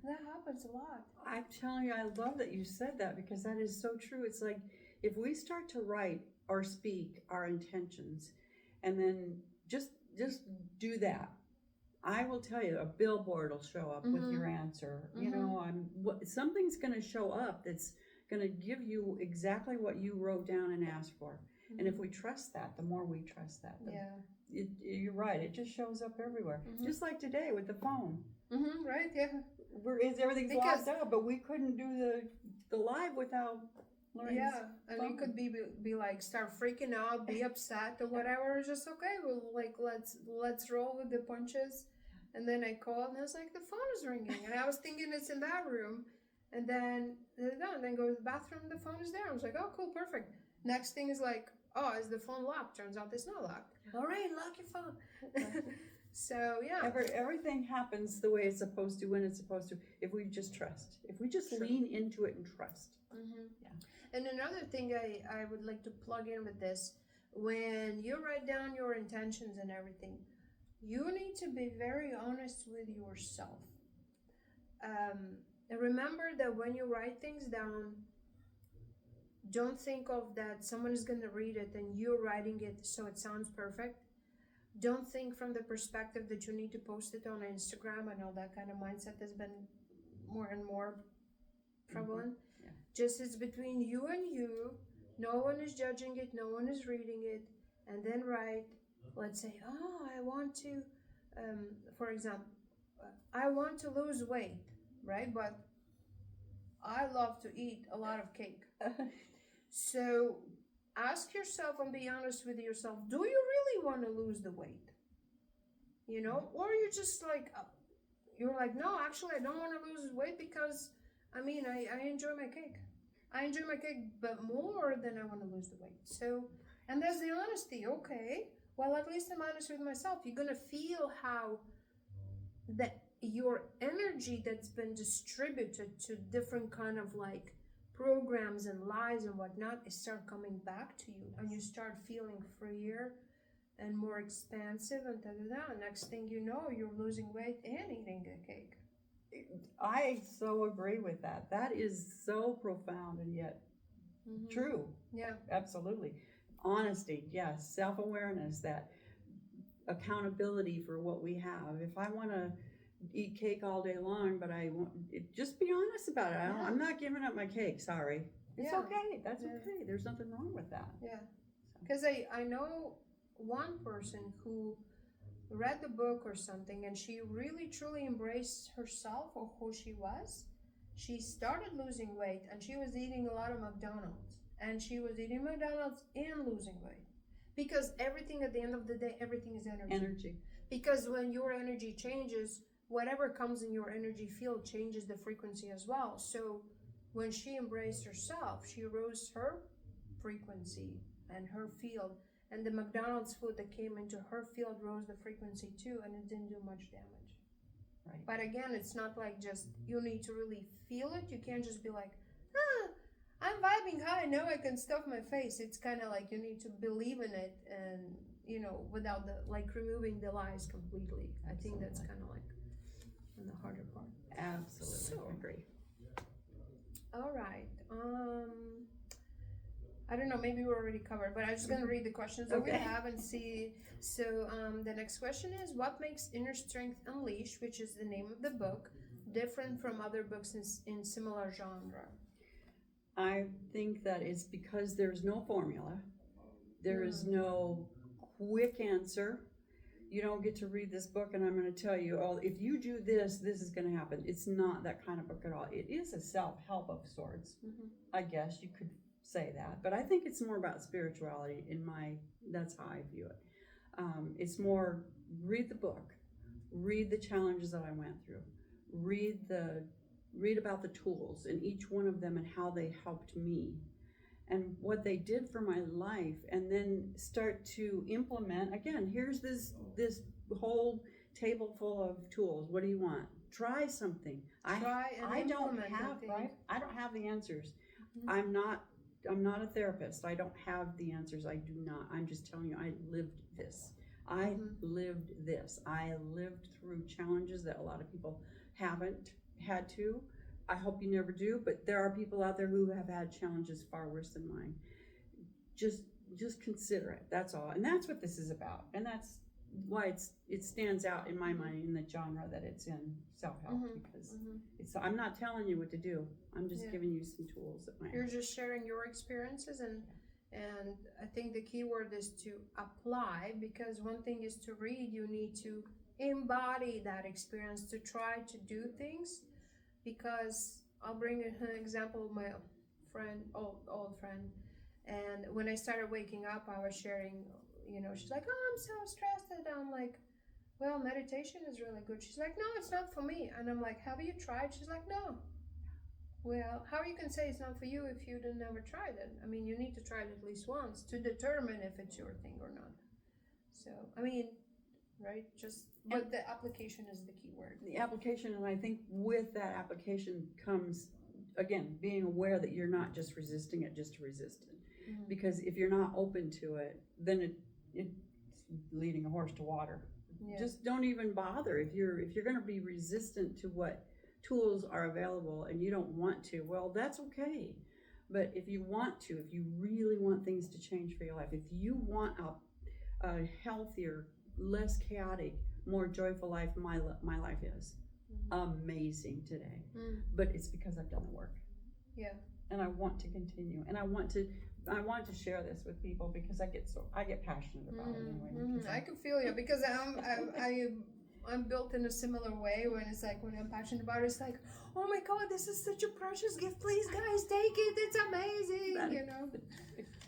That happens a lot. I'm telling you, I love that you said that, because that is so true. It's like, if we start to write or speak our intentions and then just do that, I will tell you, a billboard will show up with your answer. You know, something's going to show up that's going to give you exactly what you wrote down and asked for. And if we trust that, the more we trust that, you're right. It just shows up everywhere. Just like today with the phone. Right, yeah. Everything's locked up, but we couldn't do the live without Learning's and you fun. could be like start freaking out, be upset or whatever. It's just okay. Well, like let's roll with the punches. And then I called and I was like, the phone is ringing, and I was thinking it's in that room. And then go to the bathroom. The phone is there. I was like, oh, cool, perfect. Next thing is like, oh, is the phone locked? Turns out it's not locked. Lorraine, lock your phone. So yeah, Everything happens the way it's supposed to, when it's supposed to, if we just trust, if we just lean into it and trust. Yeah. And another thing I would like to plug in with this, when you write down your intentions and everything, you need to be very honest with yourself. And remember that when you write things down, don't think of that someone is going to read it and you're writing it so it sounds perfect. Don't think from the perspective that you need to post it on Instagram. I know that kind of mindset has been more and more prevalent. Yeah. Just it's between you and you. No one is judging it. No one is reading it. And then write, let's say, oh, I want to, for example, I want to lose weight, right? But I love to eat a lot of cake. So ask yourself and be honest with yourself. Do you really want to lose the weight? You know, or you're just like, you're like, no, actually, I don't want to lose weight because, I mean, I enjoy my cake. I enjoy my cake, but more than I want to lose the weight. So, and there's the honesty. Okay, well, at least I'm honest with myself. You're going to feel how that your energy that's been distributed to different kind of like programs and lies and whatnot is start coming back to you, and you start feeling freer and more expansive and Next thing you know, you're losing weight and eating a cake. I so agree with that. That is so profound and yet true. Yeah. Absolutely. Honesty, yes. Self-awareness, that accountability for what we have. If I want to eat cake all day long, but just be honest about it. I'm not giving up my cake. Sorry. It's okay. That's okay. There's nothing wrong with that. Yeah. Because I know one person who read the book or something, and she really truly embraced herself or who she was. She started losing weight, and she was eating a lot of McDonald's, and she was eating McDonald's and losing weight, because everything at the end of the day, everything is energy. Because when your energy changes, whatever comes in your energy field changes the frequency as well. So when she embraced herself, she rose her frequency and her field. And the McDonald's food that came into her field rose the frequency too, and it didn't do much damage. Right. But again, it's not like just, you need to really feel it. You can't just be like, I'm vibing high, now I can stuff my face. It's kind of like you need to believe in it, and, you know, without the, like, removing the lies completely. Absolutely. I think that's kind of like the harder part. Absolutely. So, agree. All right. I don't know, maybe we already covered, but I'm just going to read the questions that we have and see. So the next question is, what makes Inner Strength Unleashed, which is the name of the book, different from other books in similar genre? I think that it's because there's no formula. There is no quick answer. You don't get to read this book and I'm going to tell you, oh, if you do this, this is going to happen. It's not that kind of book at all. It is a self-help of sorts. I guess you could say that, but I think it's more about spirituality that's how I view it. It's more, read the book, read the challenges that I went through, read about the tools in each one of them and how they helped me and what they did for my life, and then start to implement. Again, here's this whole table full of tools. What do you want? Try something. I don't have the answers. I'm not a therapist. I don't have the answers. I do not. I'm just telling you, I lived this. I lived through challenges that a lot of people haven't had to. I hope you never do, but there are people out there who have had challenges far worse than mine. Just consider it. That's all. And that's what this is about. And that's why it stands out in my mind in the genre that it's in, self-help, because I'm not telling you what to do. I'm just giving you some tools that might. You're just sharing your experiences, and I think the key word is to apply, because one thing is to read, you need to embody that experience, to try to do things. Because I'll bring an example of my friend, old friend, and when I started waking up, I was sharing, she's like, oh, I'm so stressed, and I'm like, well, meditation is really good. She's like, no, it's not for me. And I'm like, have you tried? She's like, no. Well, how you can say it's not for you if you never tried it? I mean, you need to try it at least once to determine if it's your thing or not. So, I mean, right? But the application is the key word. The application, and I think with that application comes, again, being aware that you're not just resisting it just to resist it. Mm-hmm. Because if you're not open to it, then it's leading a horse to water. Yeah. Just don't even bother. If you're going to be resistant to what tools are available and you don't want to, well, that's okay. But if you want to, if you really want things to change for your life, if you want a healthier, less chaotic, more joyful life, my life is amazing today. But it's because I've done the work. Yeah. And I want to continue, and I want to share this with people because I get passionate about it anyway. I can feel you because I'm built in a similar way when it's like when I'm passionate about it, it's like, oh my God, this is such a precious gift. Please, guys, take it. It's amazing.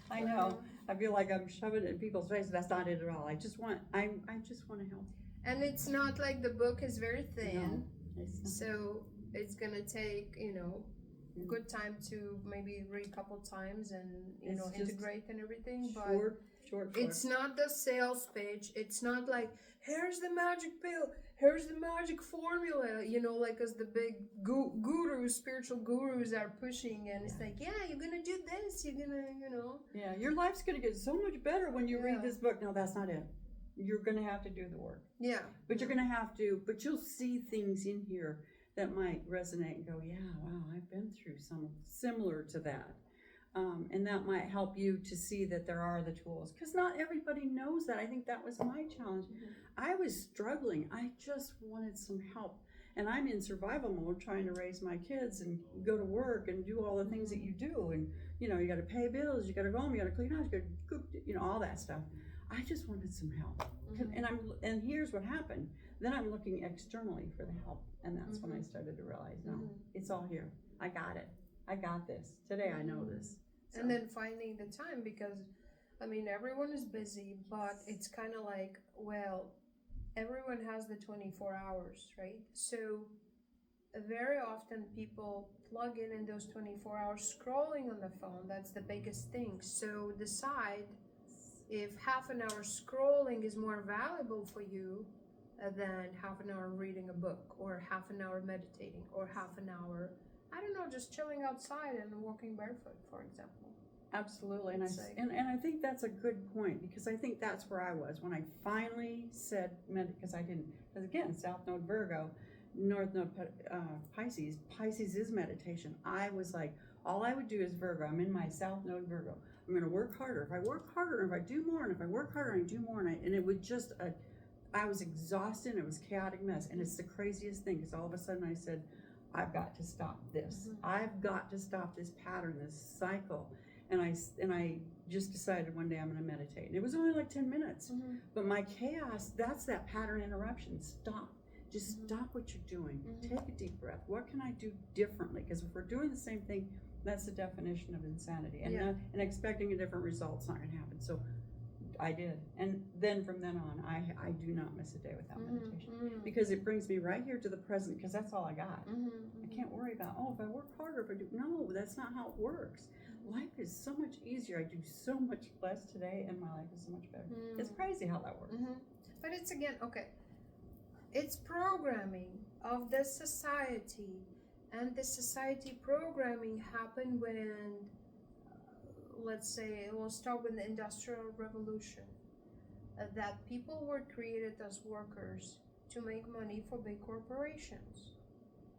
I know. I feel like I'm shoving it in people's faces. That's not it at all. I just want to help. And it's not like the book is very thin, no, so it's gonna take good time to maybe read a couple times and integrate and everything. But short. It's not the sales pitch. It's not like, here's the magic pill, here's the magic formula, like as the big gurus, spiritual gurus are pushing, and it's like, yeah, you're gonna do this, you're gonna, Yeah, your life's gonna get so much better when you read this book. No, that's not it. You're gonna have to do the work. Yeah. But but you'll see things in here that might resonate and go, yeah, wow, I've been through some similar to that. And that might help you to see that there are the tools, because not everybody knows that. I think that was my challenge. I was struggling. I just wanted some help. And I'm in survival mode trying to raise my kids and go to work and do all the things that you do. And, you got to pay bills, you got to go home, you got to clean house, you got to cook, all that stuff. I just wanted some help. And here's what happened. Then I'm looking externally for the help. And that's when I started to realize, no, it's all here. I got it. I got this. Today I know this. So. And then finding the time, because, everyone is busy, but it's kind of like, well, everyone has the 24 hours, right? So very often people plug in those 24 hours scrolling on the phone. That's the biggest thing. So decide if half an hour scrolling is more valuable for you than half an hour reading a book, or half an hour meditating, or half an hour, I don't know, just chilling outside and walking barefoot, for example. Absolutely. And I think that's a good point, because I think that's where I was when I finally said, because again, South Node Virgo, North Node Pisces. Pisces is meditation. I was like, all I would do is Virgo. I'm in my South Node Virgo. I'm going to work harder. If I work harder, if I do more, and if I work harder, and I do more, and it would just, I was exhausted, and it was a chaotic mess. And it's the craziest thing, because all of a sudden I said, I've got to stop this. I've got to stop this pattern, this cycle. And I just decided one day I'm going to meditate. And it was only like 10 minutes. But my chaos, that's that pattern interruption. Stop. Just stop what you're doing. Take a deep breath. What can I do differently? Because if we're doing the same thing, that's the definition of insanity. And and expecting a different result's not going to happen. So I did. And then from then on, I do not miss a day without meditation. Because it brings me right here to the present, because that's all I got. I can't worry about, if I work harder, no, that's not how it works. Life is so much easier. I do so much less today, and my life is so much better. It's crazy how that works. But it's, again, it's programming of the society. And the society programming happened when, let's say, we'll start with the Industrial Revolution. That people were created as workers to make money for big corporations.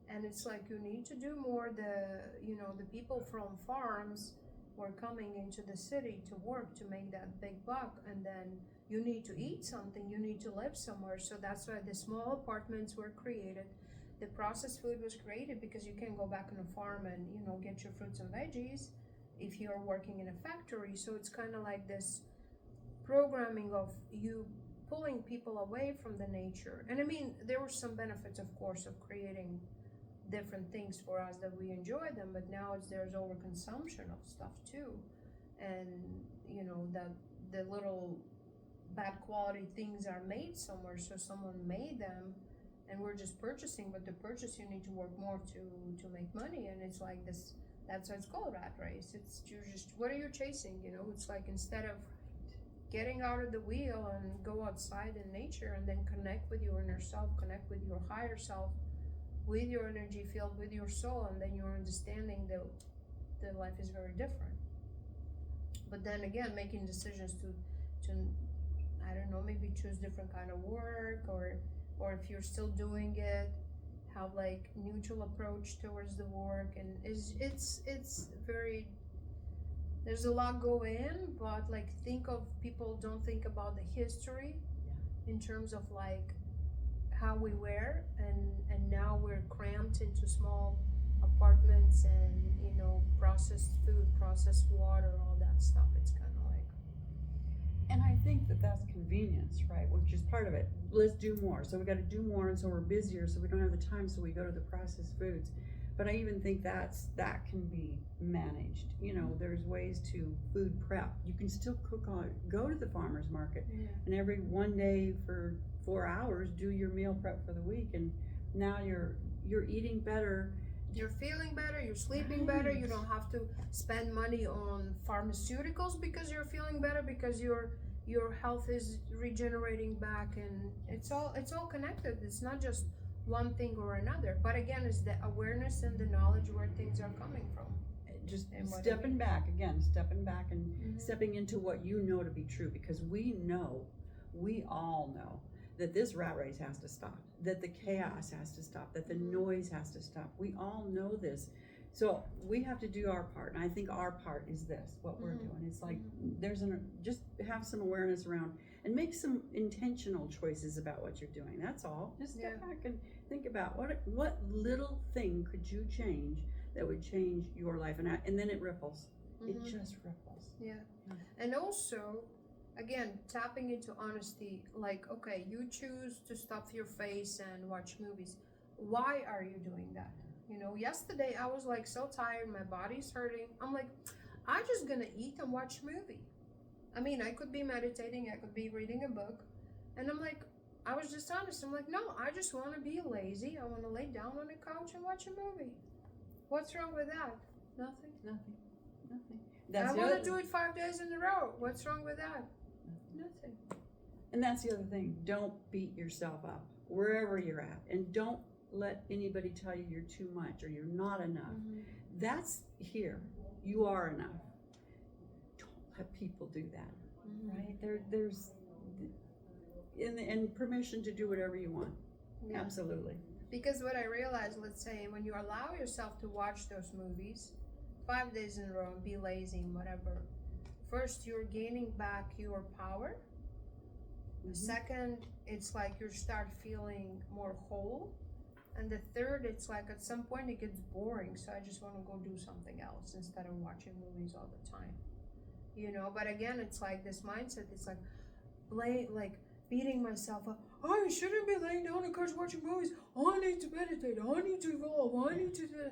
And it's like, you need to do more. The people from farms were coming into the city to work to make that big buck, and then you need to eat something, you need to live somewhere. So that's why the small apartments were created. The processed food was created because you can go back on a farm and get your fruits and veggies if you're working in a factory. So it's kind of like this programming of you pulling people away from the nature. And there were some benefits, of course, of creating different things for us that we enjoy them, but now there's overconsumption of stuff too, and you know the little bad quality things are made somewhere, so someone made them, and we're just purchasing. But to purchase, you need to work more to make money, and it's like this. That's why it's called rat race. It's you're just what are you chasing? You know, it's like instead of getting out of the wheel and go outside in nature and then connect with your inner self, connect with your higher self, with your energy field, with your soul, and then you're understanding that the life is very different. But then again, making decisions to I don't know, maybe choose different kind of work, or if you're still doing it, have like neutral approach towards the work, and it's very, there's a lot go in, but like people don't think about the history in terms of like how we were, and now we're cramped into small apartments and you know processed food, processed water, all that stuff. It's kind of like, and I think that's convenience, right? Which is part of it. Let's do more. So we got to do more, and so we're busier, so we don't have the time, so we go to the processed foods. But I even think that can be managed. You know, there's ways to food prep. You can still cook go to the farmer's market, and every one day for 4 hours do your meal prep for the week, and now you're eating better. You're feeling better, you're sleeping better, you don't have to spend money on pharmaceuticals because you're feeling better, because your health is regenerating back, and it's all connected. It's not just one thing or another, but again, it's the awareness and the knowledge where things are coming from. Just stepping back and stepping into what you know to be true, because we all know that this rat race has to stop, that the chaos has to stop, that the noise has to stop. We all know this. So we have to do our part. And I think our part is this, what we're doing. It's like just have some awareness around and make some intentional choices about what you're doing. That's all. Just step back and think about what little thing could you change that would change your life. And then it ripples. It just ripples. Yeah. And also, again, tapping into honesty, like, okay, you choose to stuff your face and watch movies. Why are you doing that? You know, yesterday I was like so tired, my body's hurting. I'm like, I'm just gonna eat and watch a movie. I mean, I could be meditating, I could be reading a book, and I'm like, I was just honest. I'm like, no, I just want to be lazy. I want to lay down on the couch and watch a movie. What's wrong with that? Nothing. I want to do it 5 days in a row. What's wrong with that? Nothing. And that's the other thing. Don't beat yourself up wherever you're at, and don't let anybody tell you you're too much or you're not enough. That's here. You are enough. Don't let people do that. Right? There's and permission to do whatever you want. Yeah. Absolutely. Because what I realized, let's say, when you allow yourself to watch those movies 5 days in a row and be lazy and whatever, first, you're gaining back your power. Second, it's like you start feeling more whole. And the third, it's like at some point it gets boring, so I just want to go do something else instead of watching movies all the time. You know, but again, it's like this mindset, it's like beating myself up. I shouldn't be laying down on the couch watching movies. I need to meditate. I need to evolve. I need to do.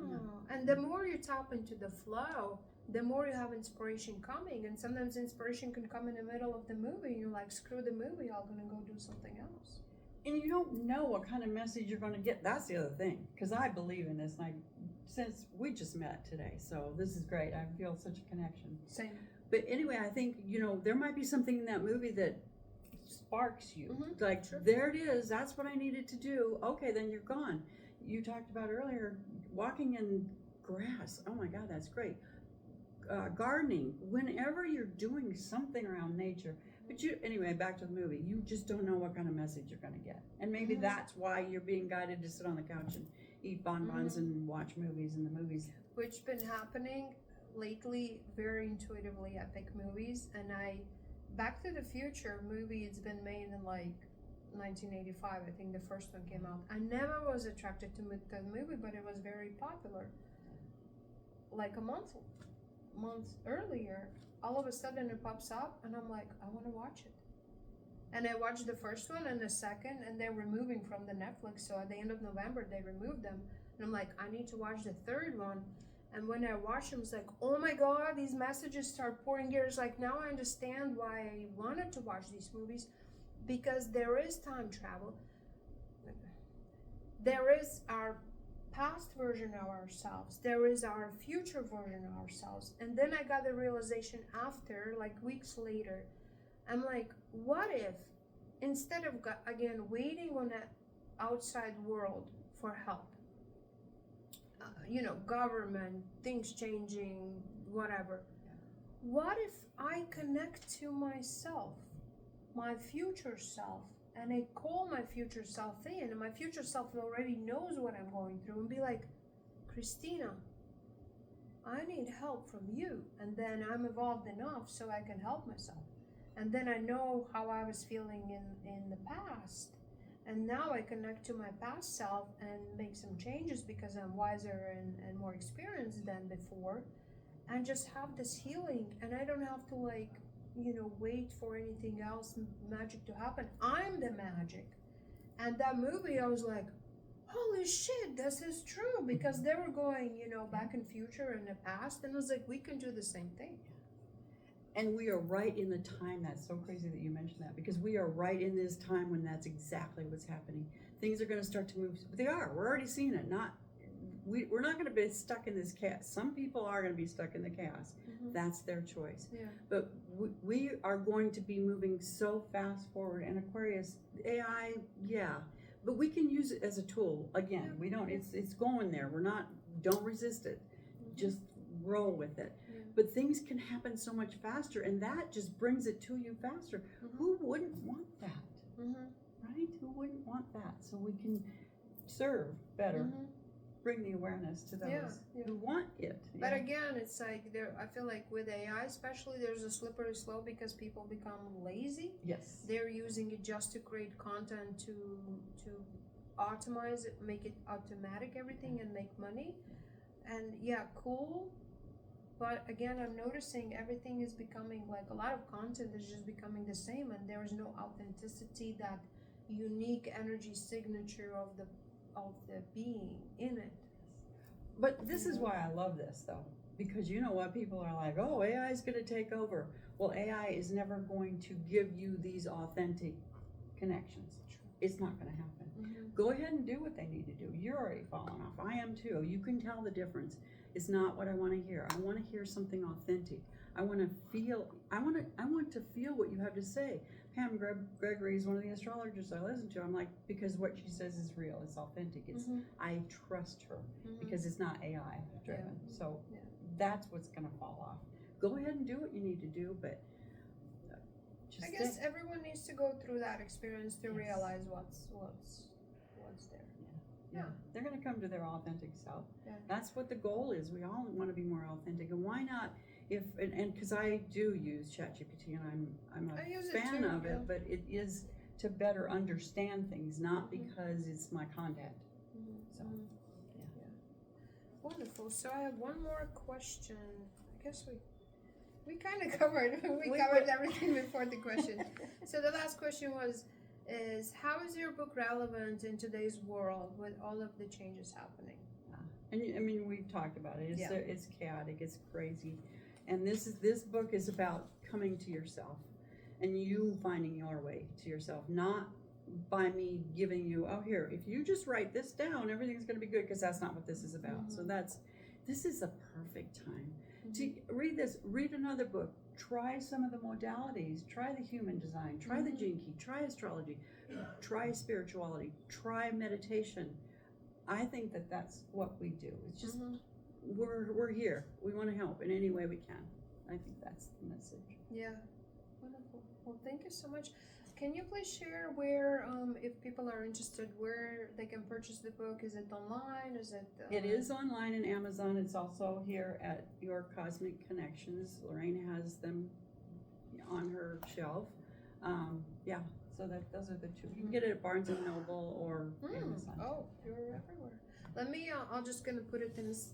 No. And the more you tap into the flow, the more you have inspiration coming. And sometimes inspiration can come in the middle of the movie, and you're like, screw the movie, I'm gonna go do something else. And you don't know what kind of message you're going to get. That's the other thing, because I believe in this, and since we just met today, so this is great. I feel such a connection. Same. But anyway, I think, there might be something in that movie that sparks you. Like, there it is. That's what I needed to do. Okay, then you're gone. You talked about earlier, walking in grass. Oh my God, that's great. Gardening. Whenever you're doing something around nature. But anyway, back to the movie. You just don't know what kind of message you're going to get. And maybe that's why you're being guided to sit on the couch and eat bonbons and watch movies, and the movies. Which been happening lately, very intuitively. I pick movies, and Back to the Future movie, it's been made in like 1985. I think the first one came out. I never was attracted to the movie, but it was very popular. Like a month earlier, all of a sudden it pops up, and I'm like, I want to watch it. And I watched the first one and the second, and they're removing from the Netflix. So at the end of November, they removed them. And I'm like, I need to watch the third one. And when I watched them, it's like, oh my God, these messages start pouring here. It's like, now I understand why I wanted to watch these movies, because there is time travel. There is our past version of ourselves. There is our future version of ourselves. And then I got the realization after, like weeks later, I'm like, what if instead of, again, waiting on the outside world for help, government, things changing, whatever, what if I connect to myself, my future self, and I call my future self in, and my future self already knows what I'm going through, and be like, Christina, I need help from you. And then I'm evolved enough so I can help myself. And then I know how I was feeling in the past. And now I connect to my past self and make some changes because I'm wiser and more experienced than before. And just have this healing. And I don't have to wait for anything else, magic to happen. I'm the magic. And that movie, I was like, holy shit, this is true. Because they were going, back in future and the past. And I was like, we can do the same thing. And we are right in the time. That's so crazy that you mentioned that, because we are right in this time when that's exactly what's happening. Things are going to start to move. But they are. We're already seeing it. We're not going to be stuck in this chaos. Some people are going to be stuck in the chaos. Mm-hmm. That's their choice. Yeah. But we are going to be moving so fast forward. And Aquarius, AI, yeah. But we can use it as a tool. Again, yeah. We don't. It's going there. Don't resist it. Mm-hmm. Just roll with it. Yeah. But things can happen so much faster, and that just brings it to you faster. Mm-hmm. Who wouldn't want that? Mm-hmm. Right? Who wouldn't want that? So we can serve better. Mm-hmm. Bring the awareness to those who want it. But again, it's like I feel like with AI especially, there's a slippery slope because people become lazy. Yes. They're using it just to create content to automate it, make it automatic everything and make money. And cool. But again, I'm noticing everything is becoming like a lot of content is just becoming the same, and there is no authenticity, that unique energy signature of the being in it. But this is why I love this, though, because you know what, people are like, oh, AI is going to take over. Well, AI is never going to give you these authentic connections. It's not going to happen. Mm-hmm. Go ahead and do what they need to do. You're already falling off. I am too. You can tell the difference. It's not what I want to hear. I want to hear something authentic. I want to feel what you have to say. Pam Gregory is one of the astrologers I listen to. I'm like, because what she says is real. It's authentic. It's I trust her because it's not AI driven. Yeah. So that's what's going to fall off. Go ahead and do what you need to do, but I guess everyone needs to go through that experience to realize what's there. Yeah. They're going to come to their authentic self. Yeah. That's what the goal is. We all want to be more authentic, and why not? And because I do use ChatGPT, and I'm a fan of it, but it is to better understand things, not because it's my content. Mm-hmm. So, yeah. Wonderful. So I have one more question. I guess we kind of covered everything before the question. So the last question is how is your book relevant in today's world with all of the changes happening? And I mean, we've talked about it. It's chaotic. It's crazy. And this book is about coming to yourself and you finding your way to yourself, not by me giving you, oh, here, if you just write this down, everything's going to be good, because that's not what this is about. Mm-hmm. So this is a perfect time to read this, read another book, try some of the modalities, try the human design, try the gene key, try astrology, try spirituality, try meditation. I think that's what we do. It's just, we're here. We want to help in any way we can. I think that's the message. Yeah. Wonderful. Well, thank you so much. Can you please share where, if people are interested, where they can purchase the book? Is it online? Is it? It is online in Amazon. It's also here at Your Cosmic Connections. Lorraine has them on her shelf. So those are the two. You can get it at Barnes & Noble or Amazon. Oh, you're everywhere. Let me, I'm just going to put it in this.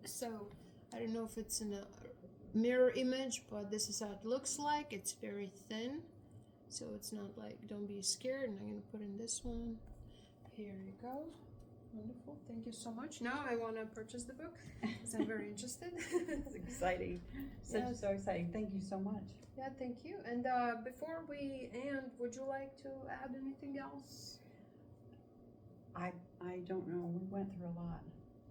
So, I don't know if it's in a mirror image, but this is how it looks like. It's very thin. So it's not like, don't be scared. And I'm gonna put in this one. Here you go. Wonderful. Thank you so much. Now I want to purchase the book because I'm very interested. It's exciting. Yes. So exciting. Thank you so much. Yeah, thank you. And before we end, would you like to add anything else? I don't know. We went through a lot.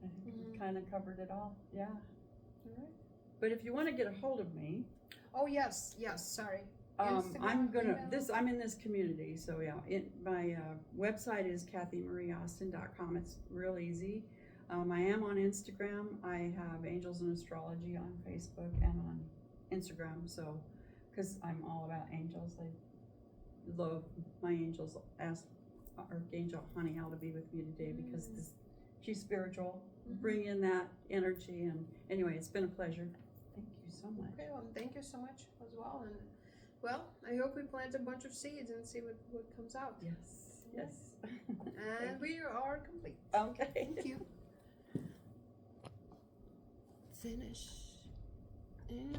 I think we kind of covered it all. Yeah. All right. But if you want to get a hold of me, Oh yes, sorry. I'm Instagram, gonna email? I'm in this community, so yeah. My website is KathyMarieAustin.com. It's real easy. I am on Instagram. I have Angels and Astrology on Facebook and on Instagram. So, because I'm all about angels, I love my angels. Ask Archangel Haniel to be with me today because she's spiritual. Bring in that energy, and anyway, it's been a pleasure. Thank you so much. Okay, well, thank you so much as well. And well, I hope we plant a bunch of seeds and see what comes out. Yes. And we are complete. Okay. Thank you. Finish. And